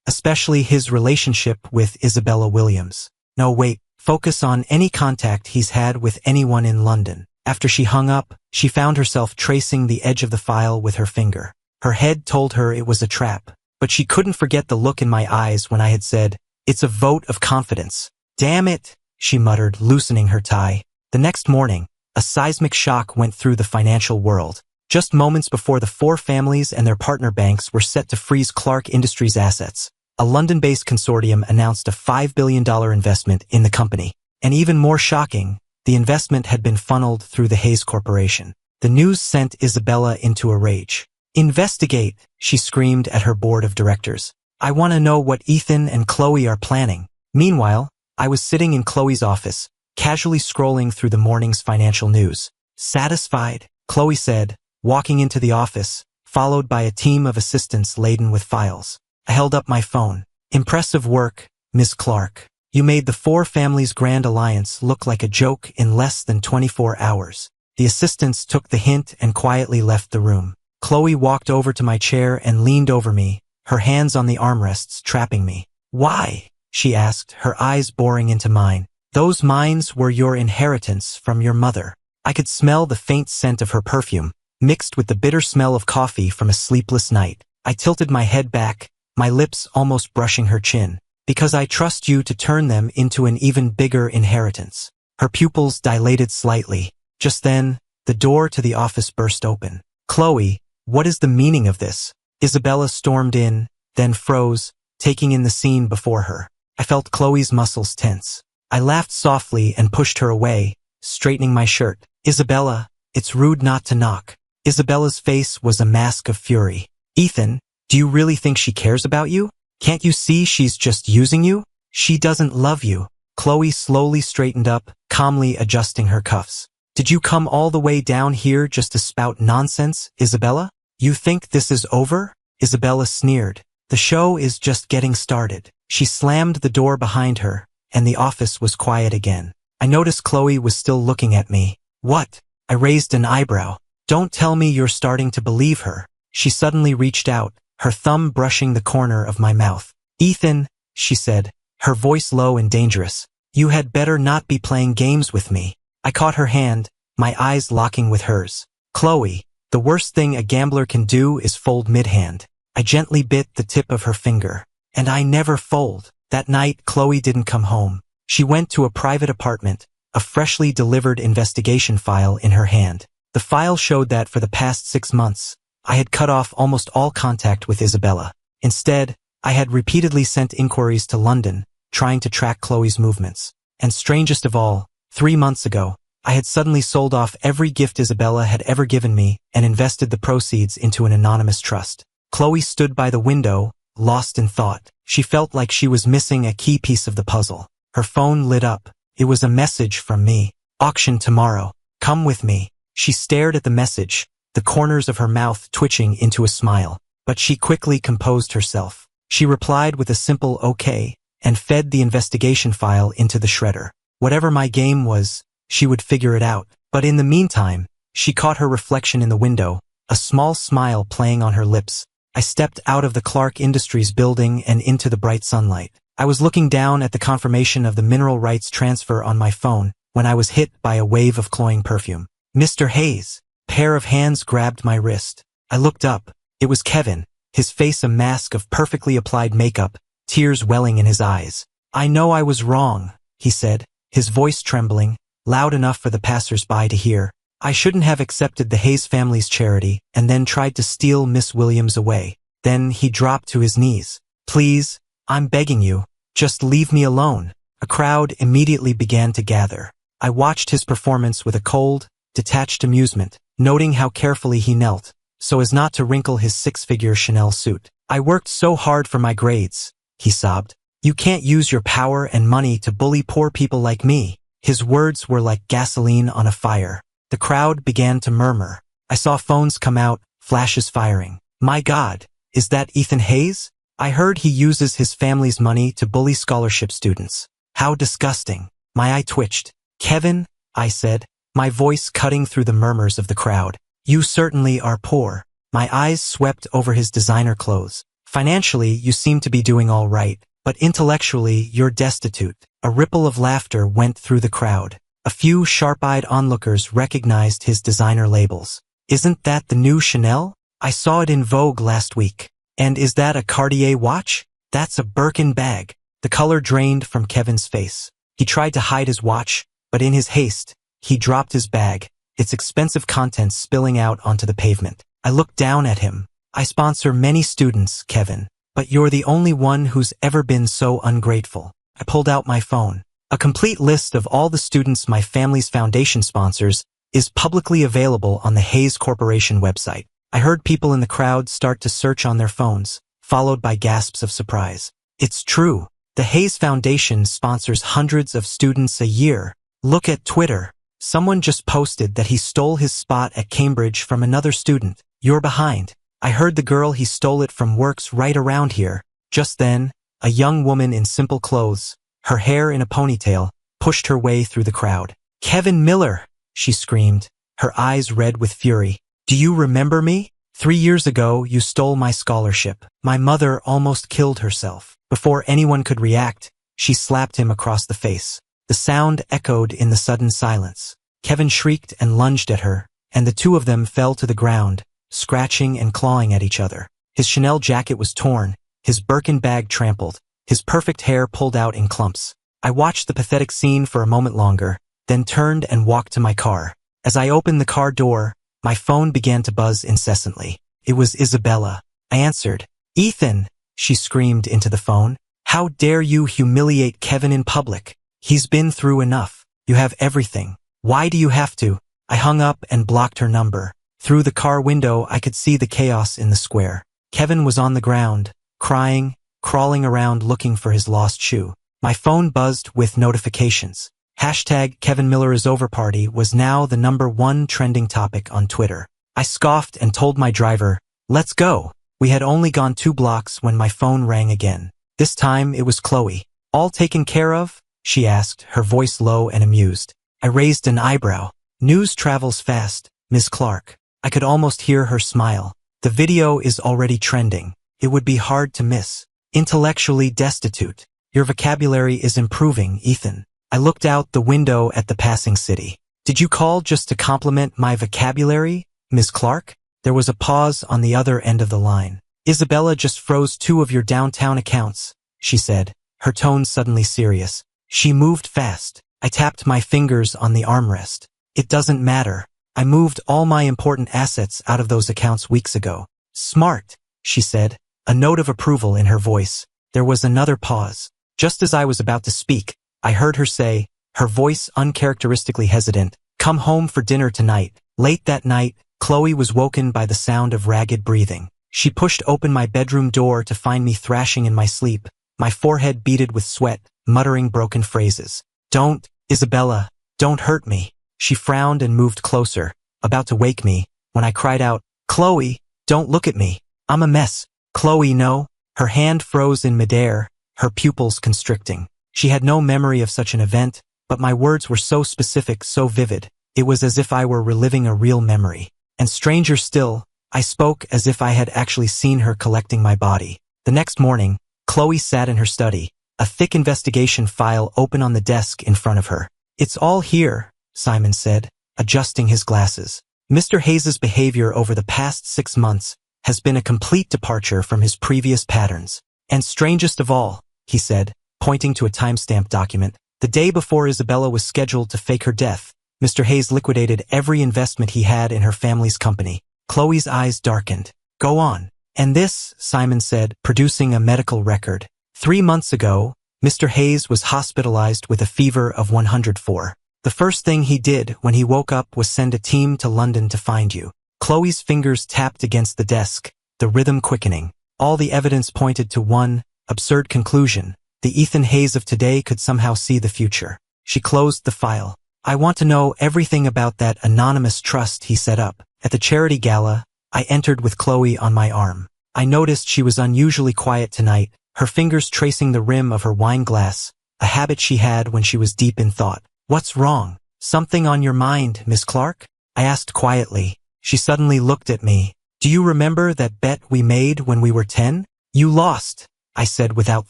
Speaker 1: Especially his relationship with Isabella Williams. No, wait. Focus on any contact he's had with anyone in London. After she hung up, she found herself tracing the edge of the file with her finger. Her head told her it was a trap, but she couldn't forget the look in my eyes when I had said, It's a vote of confidence. Damn it, she muttered, loosening her tie. The next morning, a seismic shock went through the financial world. Just moments before the 4 families and their partner banks were set to freeze Clark Industries' assets, a London-based consortium announced a $5 billion investment in the company. And even more shocking, the investment had been funneled through the Hayes Corporation. The news sent Isabella into a rage. Investigate, she screamed at her board of directors. I want to know what Ethan and Chloe are planning. Meanwhile, I was sitting in Chloe's office, casually scrolling through the morning's financial news. Satisfied, Chloe said, walking into the office, followed by a team of assistants laden with files. I held up my phone. Impressive work, Ms. Clark. You made the 4 families' grand alliance look like a joke in less than 24 hours. The assistants took the hint and quietly left the room. Chloe walked over to my chair and leaned over me, her hands on the armrests trapping me. Why? She asked, her eyes boring into mine. Those mines were your inheritance from your mother. I could smell the faint scent of her perfume, mixed with the bitter smell of coffee from a sleepless night. I tilted my head back, my lips almost brushing her chin. Because I trust you to turn them into an even bigger inheritance. Her pupils dilated slightly. Just then, the door to the office burst open. Chloe, what is the meaning of this? Isabella stormed in, then froze, taking in the scene before her. I felt Chloe's muscles tense. I laughed softly and pushed her away, straightening my shirt. Isabella, it's rude not to knock. Isabella's face was a mask of fury. Ethan, do you really think she cares about you? Can't you see she's just using you? She doesn't love you. Chloe slowly straightened up, calmly adjusting her cuffs. Did you come all the way down here just to spout nonsense, Isabella? You think this is over? Isabella sneered. The show is just getting started. She slammed the door behind her, and the office was quiet again. I noticed Chloe was still looking at me. What? I raised an eyebrow. Don't tell me you're starting to believe her. She suddenly reached out, her thumb brushing the corner of my mouth. Ethan, she said, her voice low and dangerous. You had better not be playing games with me. I caught her hand, my eyes locking with hers. Chloe, the worst thing a gambler can do is fold mid-hand. I gently bit the tip of her finger. And I never fold. That night, Chloe didn't come home. She went to a private apartment, a freshly delivered investigation file in her hand. The file showed that for the past 6 months, I had cut off almost all contact with Isabella. Instead, I had repeatedly sent inquiries to London, trying to track Chloe's movements. And strangest of all, 3 months ago, I had suddenly sold off every gift Isabella had ever given me and invested the proceeds into an anonymous trust. Chloe stood by the window, lost in thought. She felt like she was missing a key piece of the puzzle. Her phone lit up. It was a message from me. Auction tomorrow. Come with me. She stared at the message, the corners of her mouth twitching into a smile. But she quickly composed herself. She replied with a simple okay, and fed the investigation file into the shredder. Whatever my game was, she would figure it out. But in the meantime, she caught her reflection in the window, a small smile playing on her lips. I stepped out of the Clark Industries building and into the bright sunlight. I was looking down at the confirmation of the mineral rights transfer on my phone when I was hit by a wave of cloying perfume. Mr. Hayes. Pair of hands grabbed my wrist. I looked up. It was Kevin, his face a mask of perfectly applied makeup, tears welling in his eyes. I know I was wrong, he said, his voice trembling, loud enough for the passers-by to hear. I shouldn't have accepted the Hayes family's charity and then tried to steal Miss Williams away. Then he dropped to his knees. Please, I'm begging you, just leave me alone. A crowd immediately began to gather. I watched his performance with a cold, detached amusement, noting how carefully he knelt, so as not to wrinkle his 6-figure Chanel suit. I worked so hard for my grades, he sobbed. You can't use your power and money to bully poor people like me. His words were like gasoline on a fire. The crowd began to murmur. I saw phones come out, flashes firing. My God, is that Ethan Hayes? I heard he uses his family's money to bully scholarship students. How disgusting. My eye twitched. Kevin, I said, my voice cutting through the murmurs of the crowd. You certainly are poor. My eyes swept over his designer clothes. Financially, you seem to be doing all right, but intellectually, you're destitute. A ripple of laughter went through the crowd. A few sharp-eyed onlookers recognized his designer labels. Isn't that the new Chanel? I saw it in Vogue last week. And is that a Cartier watch? That's a Birkin bag. The color drained from Kevin's face. He tried to hide his watch, but in his haste, he dropped his bag, its expensive contents spilling out onto the pavement. I looked down at him. I sponsor many students, Kevin, but you're the only one who's ever been so ungrateful. I pulled out my phone. A complete list of all the students my family's foundation sponsors is publicly available on the Hayes Corporation website. I heard people in the crowd start to search on their phones, followed by gasps of surprise. It's true. The Hayes Foundation sponsors hundreds of students a year. Look at Twitter. Someone just posted that he stole his spot at Cambridge from another student. You're behind. I heard the girl he stole it from works right around here. Just then, a young woman in simple clothes, her hair in a ponytail, pushed her way through the crowd. Kevin Miller, she screamed, her eyes red with fury. Do you remember me? 3 years ago, you stole my scholarship. My mother almost killed herself. Before anyone could react, she slapped him across the face. The sound echoed in the sudden silence. Kevin shrieked and lunged at her, and the two of them fell to the ground, scratching and clawing at each other. His Chanel jacket was torn, his Birkin bag trampled, his perfect hair pulled out in clumps. I watched the pathetic scene for a moment longer, then turned and walked to my car. As I opened the car door, my phone began to buzz incessantly. It was Isabella. I answered. Ethan, she screamed into the phone. How dare you humiliate Kevin in public? He's been through enough. You have everything. Why do you have to? I hung up and blocked her number. Through the car window, I could see the chaos in the square. Kevin was on the ground, crying, crawling around looking for his lost shoe. My phone buzzed with notifications. Hashtag Kevin Miller is over party was now the #1 trending topic on Twitter. I scoffed and told my driver, let's go. We had only gone 2 blocks when my phone rang again. This time it was Chloe. All taken care of? She asked, her voice low and amused. I raised an eyebrow. News travels fast, Ms. Clark. I could almost hear her smile. The video is already trending. It would be hard to miss. Intellectually destitute. Your vocabulary is improving, Ethan. I looked out the window at the passing city. Did you call just to compliment my vocabulary, Ms. Clark? There was a pause on the other end of the line. Isabella just froze 2 of your downtown accounts, she said, her tone suddenly serious. She moved fast. I tapped my fingers on the armrest. It doesn't matter. I moved all my important assets out of those accounts weeks ago. Smart, she said, a note of approval in her voice. There was another pause. Just as I was about to speak, I heard her say, her voice uncharacteristically hesitant, "Come home for dinner tonight." Late that night, Chloe was woken by the sound of ragged breathing. She pushed open my bedroom door to find me thrashing in my sleep, my forehead beaded with sweat, muttering broken phrases. "Don't, Isabella, don't hurt me." She frowned and moved closer, about to wake me, when I cried out, "Chloe, don't look at me. I'm a mess." "Chloe, no." Her hand froze in midair, her pupils constricting. She had no memory of such an event, but my words were so specific, so vivid. It was as if I were reliving a real memory. And stranger still, I spoke as if I had actually seen her collecting my body. The next morning, Chloe sat in her study, a thick investigation file open on the desk in front of her. "It's all here," Simon said, adjusting his glasses. "Mr. Hayes's behavior over the past 6 months has been a complete departure from his previous patterns. And strangest of all," he said, pointing to a timestamp document, "the day before Isabella was scheduled to fake her death, Mr. Hayes liquidated every investment he had in her family's company." Chloe's eyes darkened. "Go on." "And this," Simon said, producing a medical record. "3 months ago, Mr. Hayes was hospitalized with a fever of 104. The first thing he did when he woke up was send a team to London to find you." Chloe's fingers tapped against the desk, the rhythm quickening. All the evidence pointed to one absurd conclusion. The Ethan Hayes of today could somehow see the future. She closed the file. "I want to know everything about that anonymous trust he set up." At the charity gala, I entered with Chloe on my arm. I noticed she was unusually quiet tonight, her fingers tracing the rim of her wine glass, a habit she had when she was deep in thought. "What's wrong? Something on your mind, Miss Clark?" I asked quietly. She suddenly looked at me. "Do you remember that bet we made when we were 10? You lost," I said without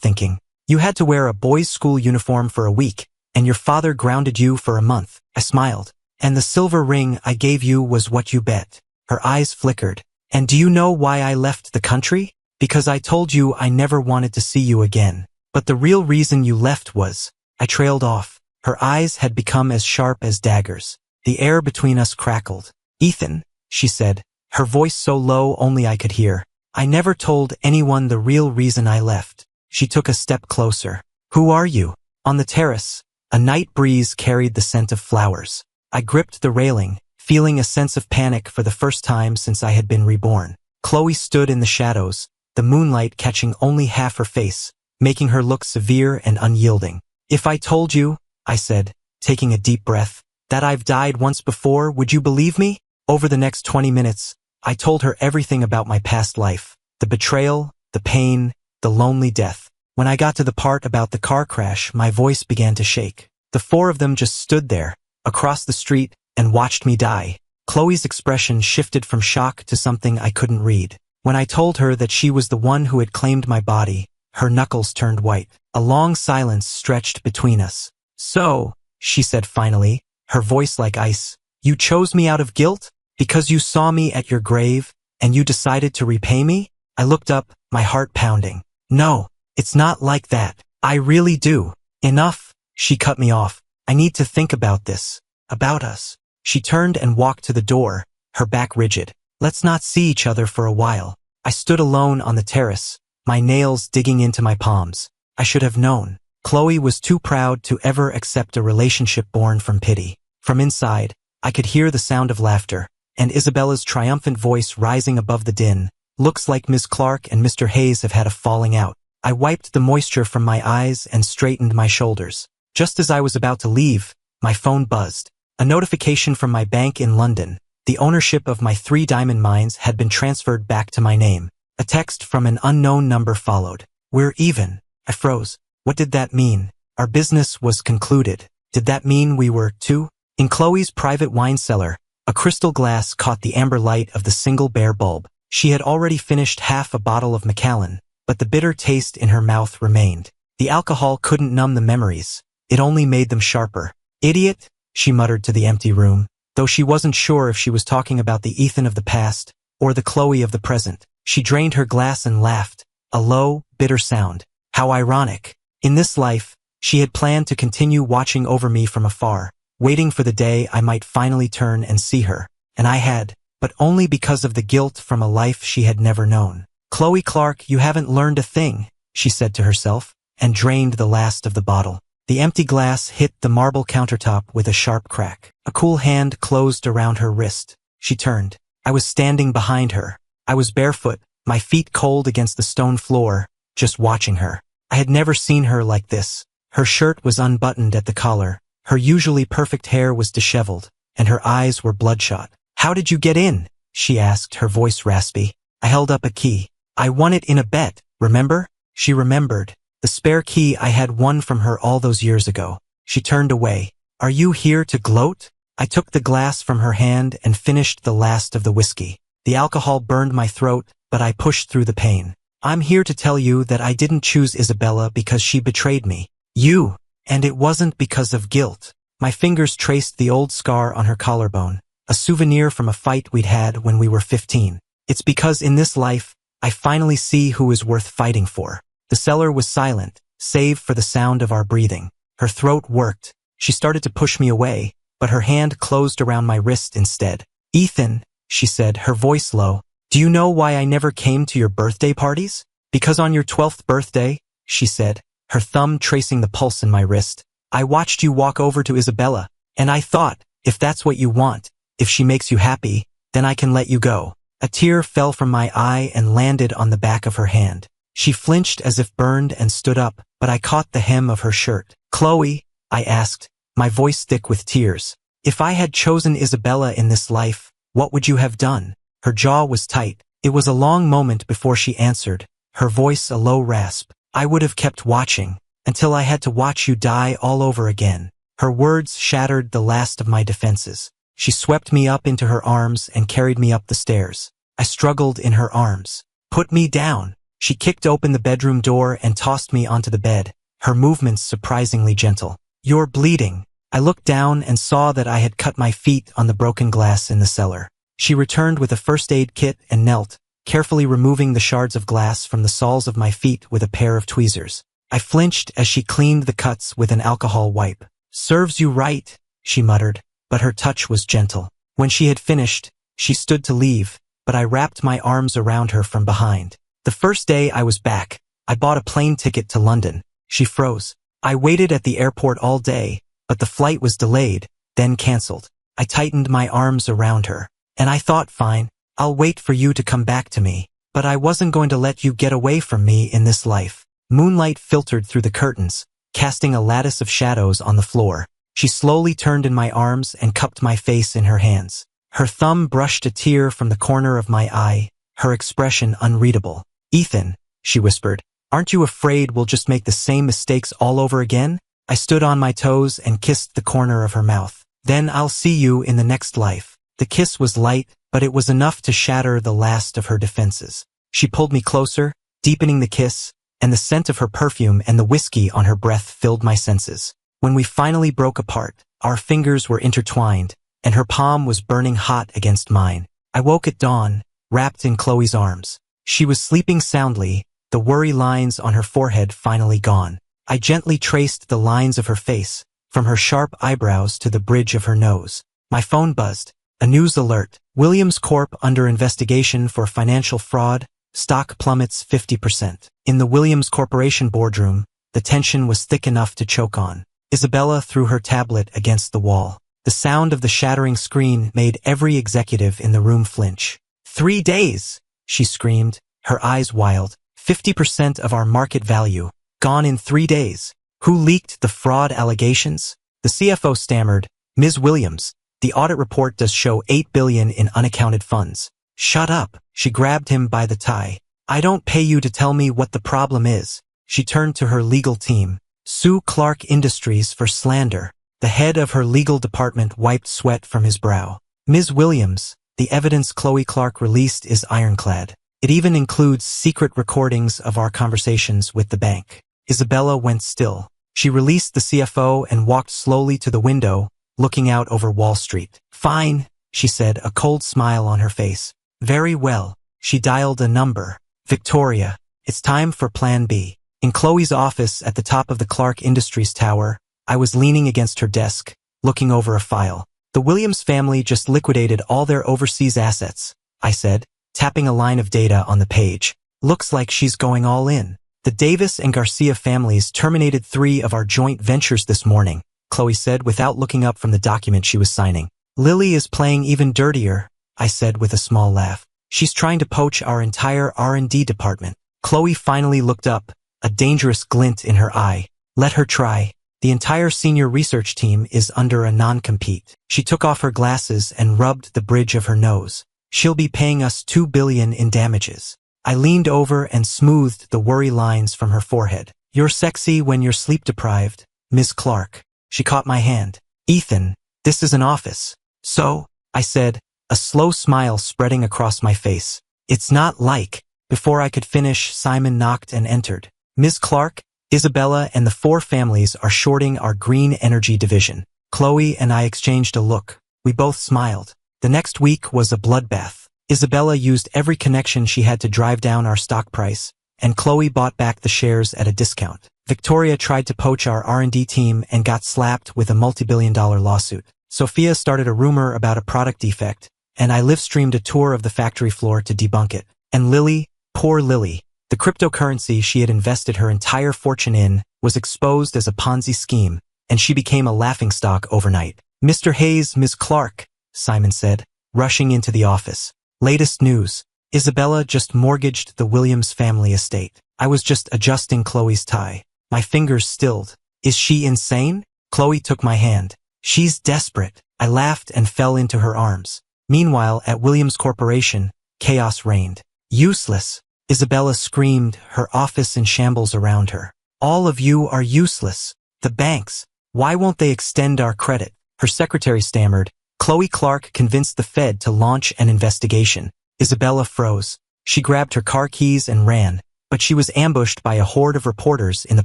Speaker 1: thinking. "You had to wear a boys' school uniform for a week, and your father grounded you for a month." I smiled. "And the silver ring I gave you was what you bet." Her eyes flickered. "And do you know why I left the country? Because I told you I never wanted to see you again. But the real reason you left was..." I trailed off. Her eyes had become as sharp as daggers. The air between us crackled. "Ethan," she said, her voice so low only I could hear, "I never told anyone the real reason I left." She took a step closer. "Who are you?" On the terrace, a night breeze carried the scent of flowers. I gripped the railing, feeling a sense of panic for the first time since I had been reborn. Chloe stood in the shadows, the moonlight catching only half her face, making her look severe and unyielding. "If I told you," I said, taking a deep breath, "that I've died once before, would you believe me?" Over the next 20 minutes, I told her everything about my past life, the betrayal, the pain, the lonely death. When I got to the part about the car crash, my voice began to shake. The 4 of them just stood there, across the street, and watched me die. Chloe's expression shifted from shock to something I couldn't read. When I told her that she was the one who had claimed my body, her knuckles turned white. A long silence stretched between us. "So," she said finally, her voice like ice, "you chose me out of guilt? Because you saw me at your grave, and you decided to repay me?" I looked up, my heart pounding. "No, it's not like that. I really do." "Enough," she cut me off. "I need to think about this. About us." She turned and walked to the door, her back rigid. "Let's not see each other for a while." I stood alone on the terrace, my nails digging into my palms. I should have known. Chloe was too proud to ever accept a relationship born from pity. From inside, I could hear the sound of laughter, and Isabella's triumphant voice rising above the din. "Looks like Miss Clark and Mr. Hayes have had a falling out." I wiped the moisture from my eyes and straightened my shoulders. Just as I was about to leave, my phone buzzed. A notification from my bank in London. The ownership of my 3 diamond mines had been transferred back to my name. A text from an unknown number followed. "We're even." I froze. What did that mean? Our business was concluded. Did that mean we were too? In Chloe's private wine cellar, a crystal glass caught the amber light of the single bare bulb. She had already finished half a bottle of Macallan, but the bitter taste in her mouth remained. The alcohol couldn't numb the memories. It only made them sharper. "Idiot," she muttered to the empty room, though she wasn't sure if she was talking about the Ethan of the past or the Chloe of the present. She drained her glass and laughed, a low, bitter sound. How ironic. In this life, she had planned to continue watching over me from afar, waiting for the day I might finally turn and see her. And I had, but only because of the guilt from a life she had never known. Chloe Clark, you haven't learned a thing, she said to herself, and drained the last of the bottle. The empty glass hit the marble countertop with a sharp crack. A cool hand closed around her wrist. She turned. I was standing behind her. I was barefoot, my feet cold against the stone floor, just watching her. I had never seen her like this. Her shirt was unbuttoned at the collar, her usually perfect hair was disheveled, and her eyes were bloodshot. How did you get in? She asked, her voice raspy. I held up a key. I won it in a bet, remember? She remembered. The spare key I had won from her all those years ago. She turned away. Are you here to gloat? I took the glass from her hand and finished the last of the whiskey. The alcohol burned my throat, but I pushed through the pain. I'm here to tell you that I didn't choose Isabella because she betrayed me. You. And it wasn't because of guilt. My fingers traced the old scar on her collarbone, a souvenir from a fight we'd had when we were 15. It's because in this life, I finally see who is worth fighting for. The cellar was silent, save for the sound of our breathing. Her throat worked. She started to push me away, but her hand closed around my wrist instead. Ethan, she said, her voice low, do you know why I never came to your birthday parties? Because on your 12th birthday, she said, her thumb tracing the pulse in my wrist, I watched you walk over to Isabella, and I thought, if that's what you want, if she makes you happy, then I can let you go. A tear fell from my eye and landed on the back of her hand. She flinched as if burned and stood up, but I caught the hem of her shirt. Chloe, I asked, my voice thick with tears, if I had chosen Isabella in this life, what would you have done? Her jaw was tight. It was a long moment before she answered, her voice a low rasp. I would have kept watching, until I had to watch you die all over again. Her words shattered the last of my defenses. She swept me up into her arms and carried me up the stairs. I struggled in her arms. Put me down. She kicked open the bedroom door and tossed me onto the bed, her movements surprisingly gentle. You're bleeding. I looked down and saw that I had cut my feet on the broken glass in the cellar. She returned with a first aid kit and knelt, carefully removing the shards of glass from the soles of my feet with a pair of tweezers. I flinched as she cleaned the cuts with an alcohol wipe. Serves you right, she muttered, but her touch was gentle. When she had finished, she stood to leave, but I wrapped my arms around her from behind. The first day I was back, I bought a plane ticket to London. She froze. I waited at the airport all day, but the flight was delayed, then cancelled. I tightened my arms around her, and I thought, fine, I'll wait for you to come back to me, but I wasn't going to let you get away from me in this life. Moonlight filtered through the curtains, casting a lattice of shadows on the floor. She slowly turned in my arms and cupped my face in her hands. Her thumb brushed a tear from the corner of my eye, her expression unreadable. Ethan, she whispered, aren't you afraid we'll just make the same mistakes all over again? I stood on my toes and kissed the corner of her mouth. Then I'll see you in the next life. The kiss was light, but it was enough to shatter the last of her defenses. She pulled me closer, deepening the kiss, and the scent of her perfume and the whiskey on her breath filled my senses. When we finally broke apart, our fingers were intertwined, and her palm was burning hot against mine. I woke at dawn, wrapped in Chloe's arms. She was sleeping soundly, the worry lines on her forehead finally gone. I gently traced the lines of her face, from her sharp eyebrows to the bridge of her nose. My phone buzzed. A news alert. Williams Corp under investigation for financial fraud. Stock plummets 50%. In the Williams Corporation boardroom, the tension was thick enough to choke on. Isabella threw her tablet against the wall. The sound of the shattering screen made every executive in the room flinch. 3 days, she screamed, her eyes wild. 50% of our market value, gone in 3 days. Who leaked the fraud allegations? The CFO stammered, Ms. Williams, the audit report does show $8 billion in unaccounted funds. Shut up, she grabbed him by the tie. I don't pay you to tell me what the problem is. She turned to her legal team. Sue Clark Industries for slander. The head of her legal department wiped sweat from his brow. Ms. Williams, the evidence Chloe Clark released is ironclad. It even includes secret recordings of our conversations with the bank. Isabella went still. She released the CFO and walked slowly to the window, looking out over Wall Street. Fine, she said, a cold smile on her face. Very well. She dialed a number. Victoria. It's time for Plan B. In Chloe's office at the top of the Clark Industries tower, I was leaning against her desk, looking over a file. The Williams family just liquidated all their overseas assets, I said, tapping a line of data on the page. Looks like she's going all in. The Davis and Garcia families terminated 3 of our joint ventures this morning, Chloe said without looking up from the document she was signing. Lily is playing even dirtier, I said with a small laugh. She's trying to poach our entire R&D department. Chloe finally looked up, a dangerous glint in her eye. Let her try. The entire senior research team is under a non-compete. She took off her glasses and rubbed the bridge of her nose. She'll be paying us $2 billion in damages. I leaned over and smoothed the worry lines from her forehead. You're sexy when you're sleep-deprived, Ms. Clark. She caught my hand. Ethan, this is an office. So, I said, a slow smile spreading across my face. It's not like. Before I could finish, Simon knocked and entered. Ms. Clark, Isabella and the 4 families are shorting our green energy division. Chloe and I exchanged a look. We both smiled. The next week was a bloodbath. Isabella used every connection she had to drive down our stock price, and Chloe bought back the shares at a discount. Victoria tried to poach our R&D team and got slapped with a multi-billion-dollar lawsuit. Sophia started a rumor about a product defect, and I live-streamed a tour of the factory floor to debunk it. And Lily, poor Lily, the cryptocurrency she had invested her entire fortune in, was exposed as a Ponzi scheme, and she became a laughingstock overnight. Mr. Hayes, Ms. Clark, Simon said, rushing into the office. Latest news. Isabella just mortgaged the Williams family estate. I was just adjusting Chloe's tie. My fingers stilled. Is she insane? Chloe took my hand. She's desperate. I laughed and fell into her arms. Meanwhile, at Williams Corporation, chaos reigned. Useless. Isabella screamed, her office in shambles around her. All of you are useless. The banks. Why won't they extend our credit? Her secretary stammered. Chloe Clark convinced the Fed to launch an investigation. Isabella froze. She grabbed her car keys and ran, but she was ambushed by a horde of reporters in the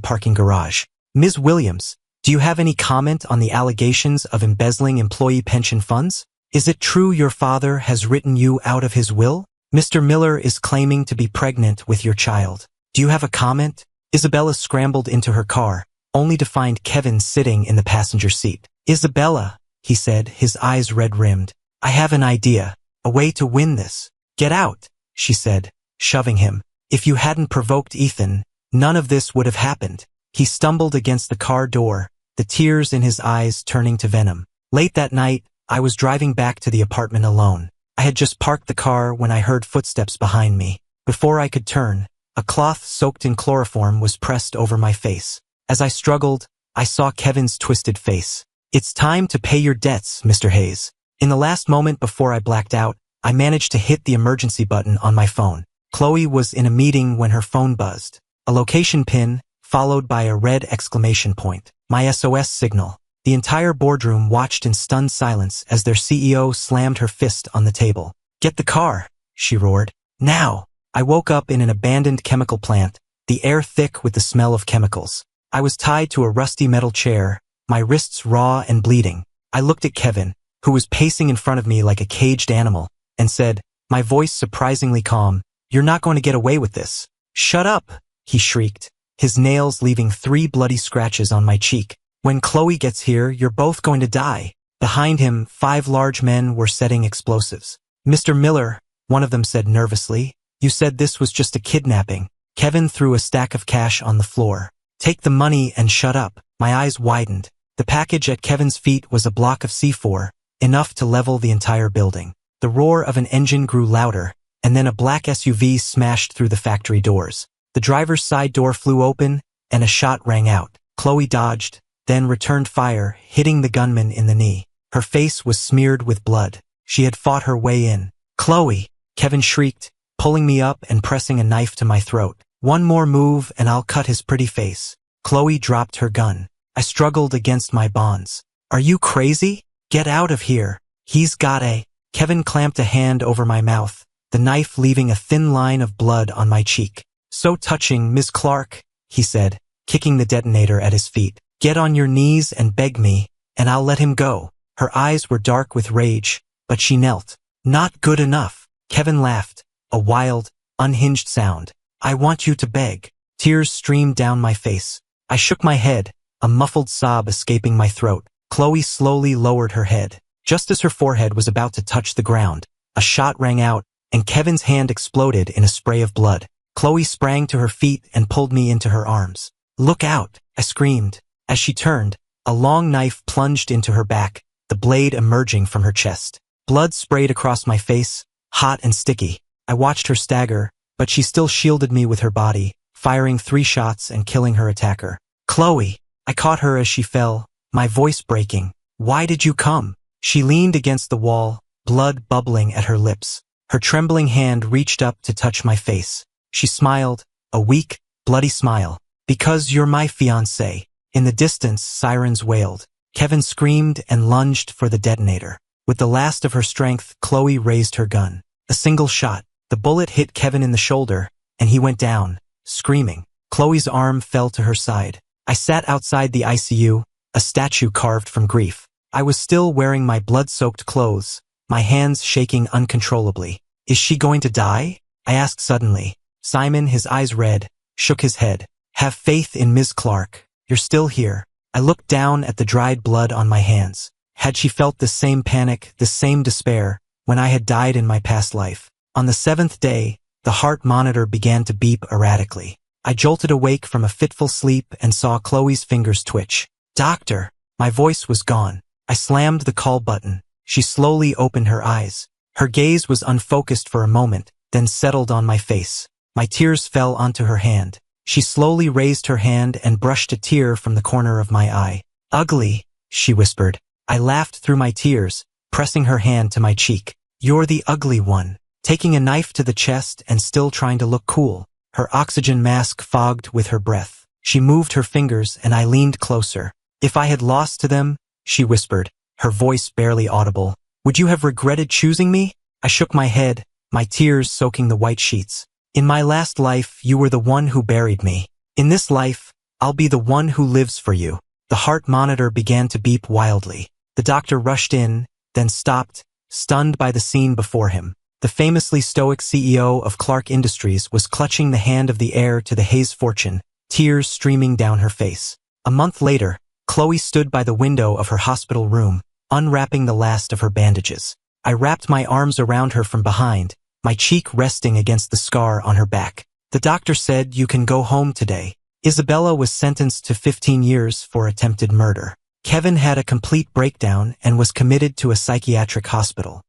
Speaker 1: parking garage. Ms. Williams, do you have any comment on the allegations of embezzling employee pension funds? Is it true your father has written you out of his will? Mr. Miller is claiming to be pregnant with your child. Do you have a comment? Isabella scrambled into her car, only to find Kevin sitting in the passenger seat. Isabella, he said, his eyes red-rimmed. I have an idea, a way to win this. Get out, she said, shoving him. If you hadn't provoked Ethan, none of this would have happened. He stumbled against the car door, the tears in his eyes turning to venom. Late that night, I was driving back to the apartment alone. I had just parked the car when I heard footsteps behind me. Before I could turn, a cloth soaked in chloroform was pressed over my face. As I struggled, I saw Kevin's twisted face. It's time to pay your debts, Mr. Hayes. In the last moment before I blacked out, I managed to hit the emergency button on my phone. Chloe was in a meeting when her phone buzzed. A location pin, followed by a red exclamation point. My SOS signal. The entire boardroom watched in stunned silence as their CEO slammed her fist on the table. Get the car, she roared. Now! I woke up in an abandoned chemical plant, the air thick with the smell of chemicals. I was tied to a rusty metal chair, my wrists raw and bleeding. I looked at Kevin, who was pacing in front of me like a caged animal, and said, my voice surprisingly calm, you're not going to get away with this. Shut up, he shrieked, his nails leaving 3 bloody scratches on my cheek. When Chloe gets here, you're both going to die. Behind him, 5 large men were setting explosives. Mr. Miller, one of them said nervously, you said this was just a kidnapping. Kevin threw a stack of cash on the floor. Take the money and shut up. My eyes widened. The package at Kevin's feet was a block of C4, enough to level the entire building. The roar of an engine grew louder, and then a black SUV smashed through the factory doors. The driver's side door flew open, and a shot rang out. Chloe dodged, then returned fire, hitting the gunman in the knee. Her face was smeared with blood. She had fought her way in. Chloe! Kevin shrieked, pulling me up and pressing a knife to my throat. One more move and I'll cut his pretty face. Chloe dropped her gun. I struggled against my bonds. Are you crazy? Get out of here. He's got a... Kevin clamped a hand over my mouth, the knife leaving a thin line of blood on my cheek. So touching, Miss Clark, he said, kicking the detonator at his feet. Get on your knees and beg me, and I'll let him go. Her eyes were dark with rage, but she knelt. Not good enough. Kevin laughed, a wild, unhinged sound. I want you to beg. Tears streamed down my face. I shook my head, a muffled sob escaping my throat. Chloe slowly lowered her head. Just as her forehead was about to touch the ground, a shot rang out, and Kevin's hand exploded in a spray of blood. Chloe sprang to her feet and pulled me into her arms. Look out, I screamed. As she turned, a long knife plunged into her back, the blade emerging from her chest. Blood sprayed across my face, hot and sticky. I watched her stagger, but she still shielded me with her body, firing 3 shots and killing her attacker. Chloe! I caught her as she fell, my voice breaking. Why did you come? She leaned against the wall, blood bubbling at her lips. Her trembling hand reached up to touch my face. She smiled, a weak, bloody smile. Because you're my fiancé. In the distance, sirens wailed. Kevin screamed and lunged for the detonator. With the last of her strength, Chloe raised her gun. A single shot. The bullet hit Kevin in the shoulder, and he went down, screaming. Chloe's arm fell to her side. I sat outside the ICU, a statue carved from grief. I was still wearing my blood-soaked clothes, my hands shaking uncontrollably. Is she going to die? I asked suddenly. Simon, his eyes red, shook his head. Have faith in Ms. Clark. You're still here. I looked down at the dried blood on my hands. Had she felt the same panic, the same despair, when I had died in my past life? On the 7th day, the heart monitor began to beep erratically. I jolted awake from a fitful sleep and saw Chloe's fingers twitch. Doctor! My voice was gone. I slammed the call button. She slowly opened her eyes. Her gaze was unfocused for a moment, then settled on my face. My tears fell onto her hand. She slowly raised her hand and brushed a tear from the corner of my eye. Ugly, she whispered. I laughed through my tears, pressing her hand to my cheek. You're the ugly one. Taking a knife to the chest and still trying to look cool. Her oxygen mask fogged with her breath. She moved her fingers and I leaned closer. If I had lost to them, she whispered, her voice barely audible, would you have regretted choosing me? I shook my head, my tears soaking the white sheets. In my last life, you were the one who buried me. In this life, I'll be the one who lives for you. The heart monitor began to beep wildly. The doctor rushed in, then stopped, stunned by the scene before him. The famously stoic CEO of Clark Industries was clutching the hand of the heir to the Hayes fortune, tears streaming down her face. A month later, Chloe stood by the window of her hospital room, unwrapping the last of her bandages. I wrapped my arms around her from behind, my cheek resting against the scar on her back. The doctor said, you can go home today. Isabella was sentenced to 15 years for attempted murder. Kevin had a complete breakdown and was committed to a psychiatric hospital.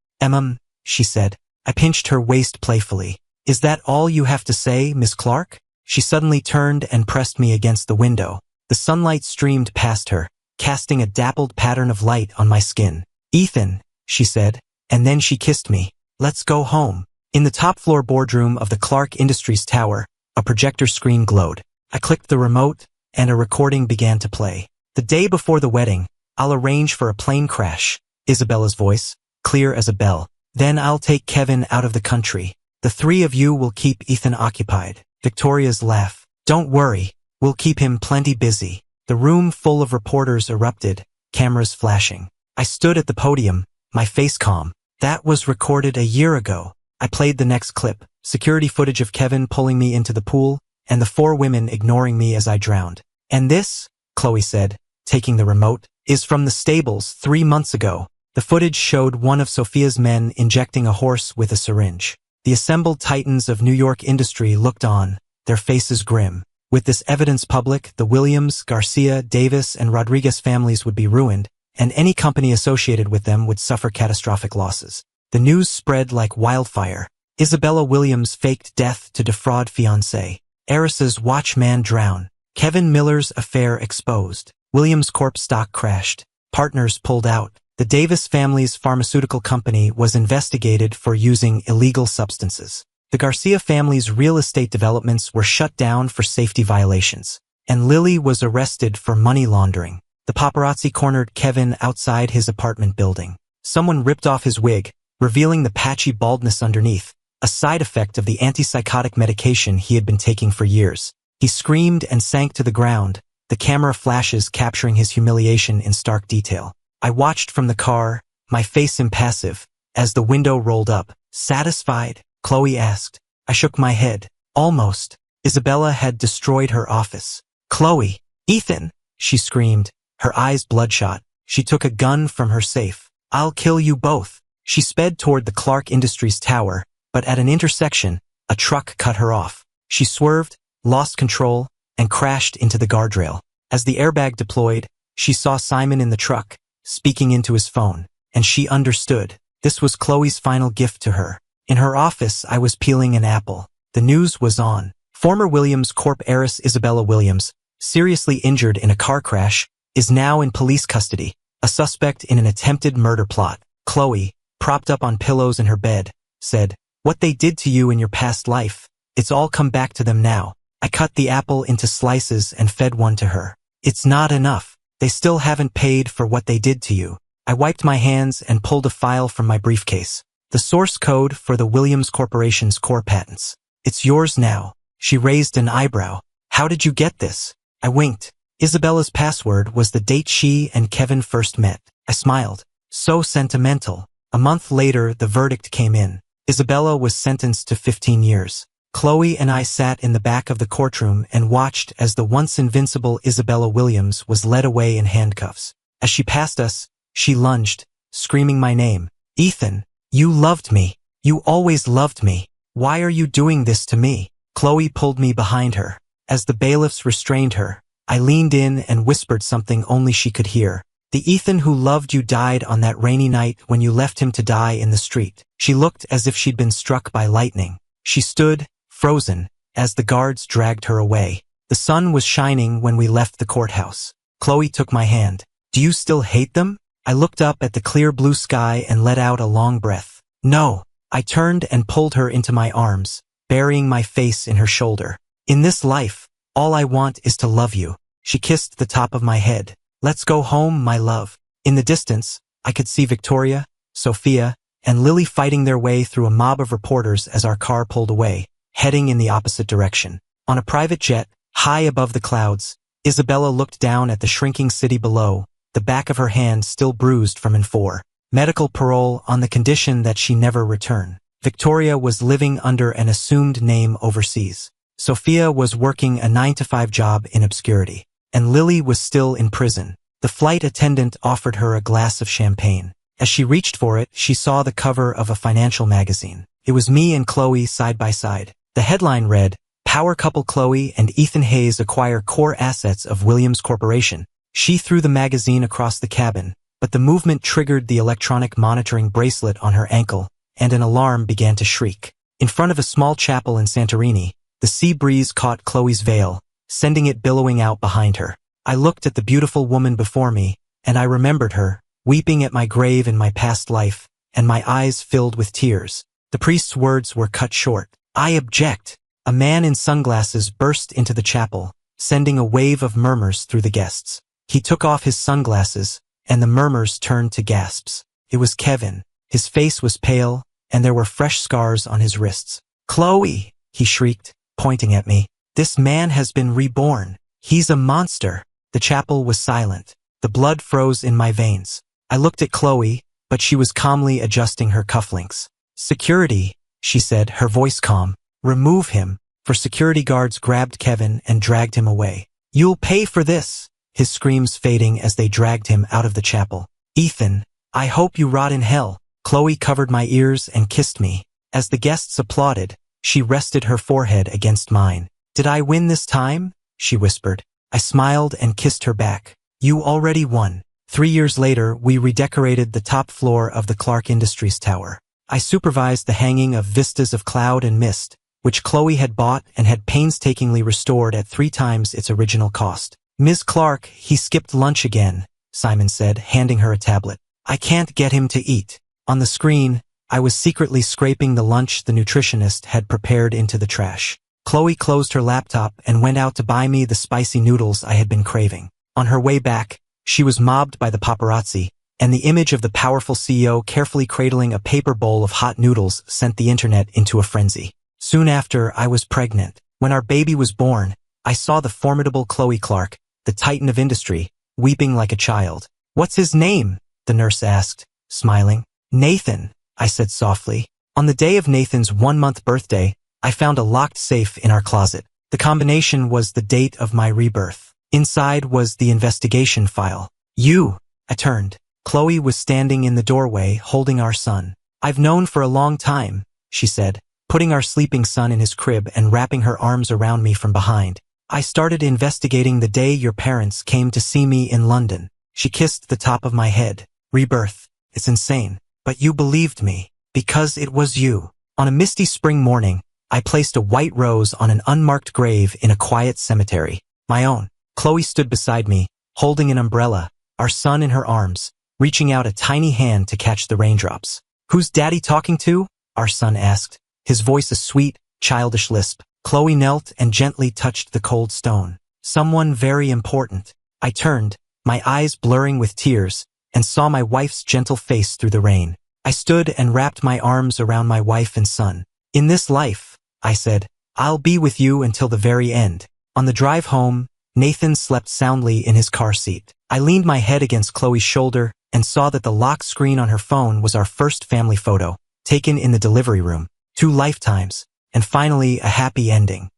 Speaker 1: She said. I pinched her waist playfully. Is that all you have to say, Miss Clark? She suddenly turned and pressed me against the window. The sunlight streamed past her, casting a dappled pattern of light on my skin. Ethan, she said, and then she kissed me. Let's go home. In the top-floor boardroom of the Clark Industries Tower, a projector screen glowed. I clicked the remote, and a recording began to play. The day before the wedding, I'll arrange for a plane crash. Isabella's voice, clear as a bell. Then I'll take Kevin out of the country. The 3 of you will keep Ethan occupied. Victoria's laugh. Don't worry, we'll keep him plenty busy. The room full of reporters erupted, cameras flashing. I stood at the podium, my face calm. That was recorded a year ago. I played the next clip, security footage of Kevin pulling me into the pool, and the 4 women ignoring me as I drowned. And this, Chloe said, taking the remote, is from the stables 3 months ago. The footage showed one of Sophia's men injecting a horse with a syringe. The assembled titans of New York industry looked on, their faces grim. With this evidence public, the Williams, Garcia, Davis, and Rodriguez families would be ruined, and any company associated with them would suffer catastrophic losses. The news spread like wildfire. Isabella Williams faked death to defraud fiancé. Heiress's watchman drown. Kevin Miller's affair exposed. Williams Corp stock crashed. Partners pulled out. The Davis family's pharmaceutical company was investigated for using illegal substances. The Garcia family's real estate developments were shut down for safety violations. And Lily was arrested for money laundering. The paparazzi cornered Kevin outside his apartment building. Someone ripped off his wig, revealing the patchy baldness underneath, a side effect of the antipsychotic medication he had been taking for years. He screamed and sank to the ground, the camera flashes capturing his humiliation in stark detail. I watched from the car, my face impassive, as the window rolled up. Satisfied? Chloe asked. I shook my head. Almost. Isabella had destroyed her office. Chloe! Ethan! She screamed, her eyes bloodshot. She took a gun from her safe. I'll kill you both. She sped toward the Clark Industries tower, but at an intersection, a truck cut her off. She swerved, lost control, and crashed into the guardrail. As the airbag deployed, she saw Simon in the truck, speaking into his phone, and she understood. This was Chloe's final gift to her. In her office, I was peeling an apple. The news was on. Former Williams Corp heiress Isabella Williams, seriously injured in a car crash, is now in police custody, a suspect in an attempted murder plot. Chloe, propped up on pillows in her bed, said, "What they did to you in your past life, it's all come back to them now." I cut the apple into slices and fed one to her. "It's not enough. They still haven't paid for what they did to you." I wiped my hands and pulled a file from my briefcase. The source code for the Williams Corporation's core patents. "It's yours now." She raised an eyebrow. "How did you get this?" I winked. Isabella's password was the date she and Kevin first met. I smiled. So sentimental. A month later, the verdict came in. Isabella was sentenced to 15 years. Chloe and I sat in the back of the courtroom and watched as the once invincible Isabella Williams was led away in handcuffs. As she passed us, she lunged, screaming my name. "Ethan, you loved me. You always loved me. Why are you doing this to me?" Chloe pulled me behind her. As the bailiffs restrained her, I leaned in and whispered something only she could hear. "The Ethan who loved you died on that rainy night when you left him to die in the street." She looked as if she'd been struck by lightning. She stood, frozen, as the guards dragged her away. The sun was shining when we left the courthouse. Chloe took my hand. "Do you still hate them?" I looked up at the clear blue sky and let out a long breath. "No." I turned and pulled her into my arms, burying my face in her shoulder. "In this life, all I want is to love you." She kissed the top of my head. "Let's go home, my love." In the distance, I could see Victoria, Sophia, and Lily fighting their way through a mob of reporters as our car pulled away, heading in the opposite direction. On a private jet, high above the clouds, Isabella looked down at the shrinking city below, the back of her hand still bruised from N4. Medical parole on the condition that she never return. Victoria was living under an assumed name overseas. Sophia was working a 9-to-5 job in obscurity. And Lily was still in prison. The flight attendant offered her a glass of champagne. As she reached for it, she saw the cover of a financial magazine. It was me and Chloe side by side. The headline read, "Power couple Chloe and Ethan Hayes acquire core assets of Williams Corporation." She threw the magazine across the cabin, but the movement triggered the electronic monitoring bracelet on her ankle, and an alarm began to shriek. In front of a small chapel in Santorini, the sea breeze caught Chloe's veil, sending it billowing out behind her. I looked at the beautiful woman before me, and I remembered her, weeping at my grave in my past life, and my eyes filled with tears. The priest's words were cut short. "I object." A man in sunglasses burst into the chapel, sending a wave of murmurs through the guests. He took off his sunglasses, and the murmurs turned to gasps. It was Kevin. His face was pale, and there were fresh scars on his wrists. "Chloe!" he shrieked, pointing at me. "This man has been reborn. He's a monster." The chapel was silent. The blood froze in my veins. I looked at Chloe, but she was calmly adjusting her cufflinks. "Security," she said, her voice calm. "Remove him." For security guards grabbed Kevin and dragged him away. "You'll pay for this," his screams fading as they dragged him out of the chapel. "Ethan, I hope you rot in hell." Chloe covered my ears and kissed me. As the guests applauded, she rested her forehead against mine. "Did I win this time?" she whispered. I smiled and kissed her back. "You already won." 3 years later, we redecorated the top floor of the Clark Industries tower. I supervised the hanging of vistas of cloud and mist, which Chloe had bought and had painstakingly restored at 3 times its original cost. "Ms. Clark, he skipped lunch again," Simon said, handing her a tablet. "I can't get him to eat." On the screen, I was secretly scraping the lunch the nutritionist had prepared into the trash. Chloe closed her laptop and went out to buy me the spicy noodles I had been craving. On her way back, she was mobbed by the paparazzi, and the image of the powerful CEO carefully cradling a paper bowl of hot noodles sent the internet into a frenzy. Soon after, I was pregnant. When our baby was born, I saw the formidable Chloe Clark, the titan of industry, weeping like a child. "What's his name?" the nurse asked, smiling. Nathan, I said softly. On the day of Nathan's 1-month birthday, I found a locked safe in our closet. The combination was the date of my rebirth. Inside was the investigation file. You, I turned. Chloe was standing in the doorway, holding our son. I've known for a long time, she said, putting our sleeping son in his crib and wrapping her arms around me from behind. I started investigating the day your parents came to see me in London. She kissed the top of my head. Rebirth. It's insane. But you believed me. Because it was you. On a misty spring morning, I placed a white rose on an unmarked grave in a quiet cemetery. My own. Chloe stood beside me, holding an umbrella, our son in her arms, reaching out a tiny hand to catch the raindrops. Who's Daddy talking to? Our son asked, his voice a sweet, childish lisp. Chloe knelt and gently touched the cold stone. Someone very important. I turned, my eyes blurring with tears, and saw my wife's gentle face through the rain. I stood and wrapped my arms around my wife and son. In this life, I said, I'll be with you until the very end. On the drive home, Nathan slept soundly in his car seat. I leaned my head against Chloe's shoulder and saw that the lock screen on her phone was our first family photo, taken in the delivery room. 2 lifetimes, and finally a happy ending.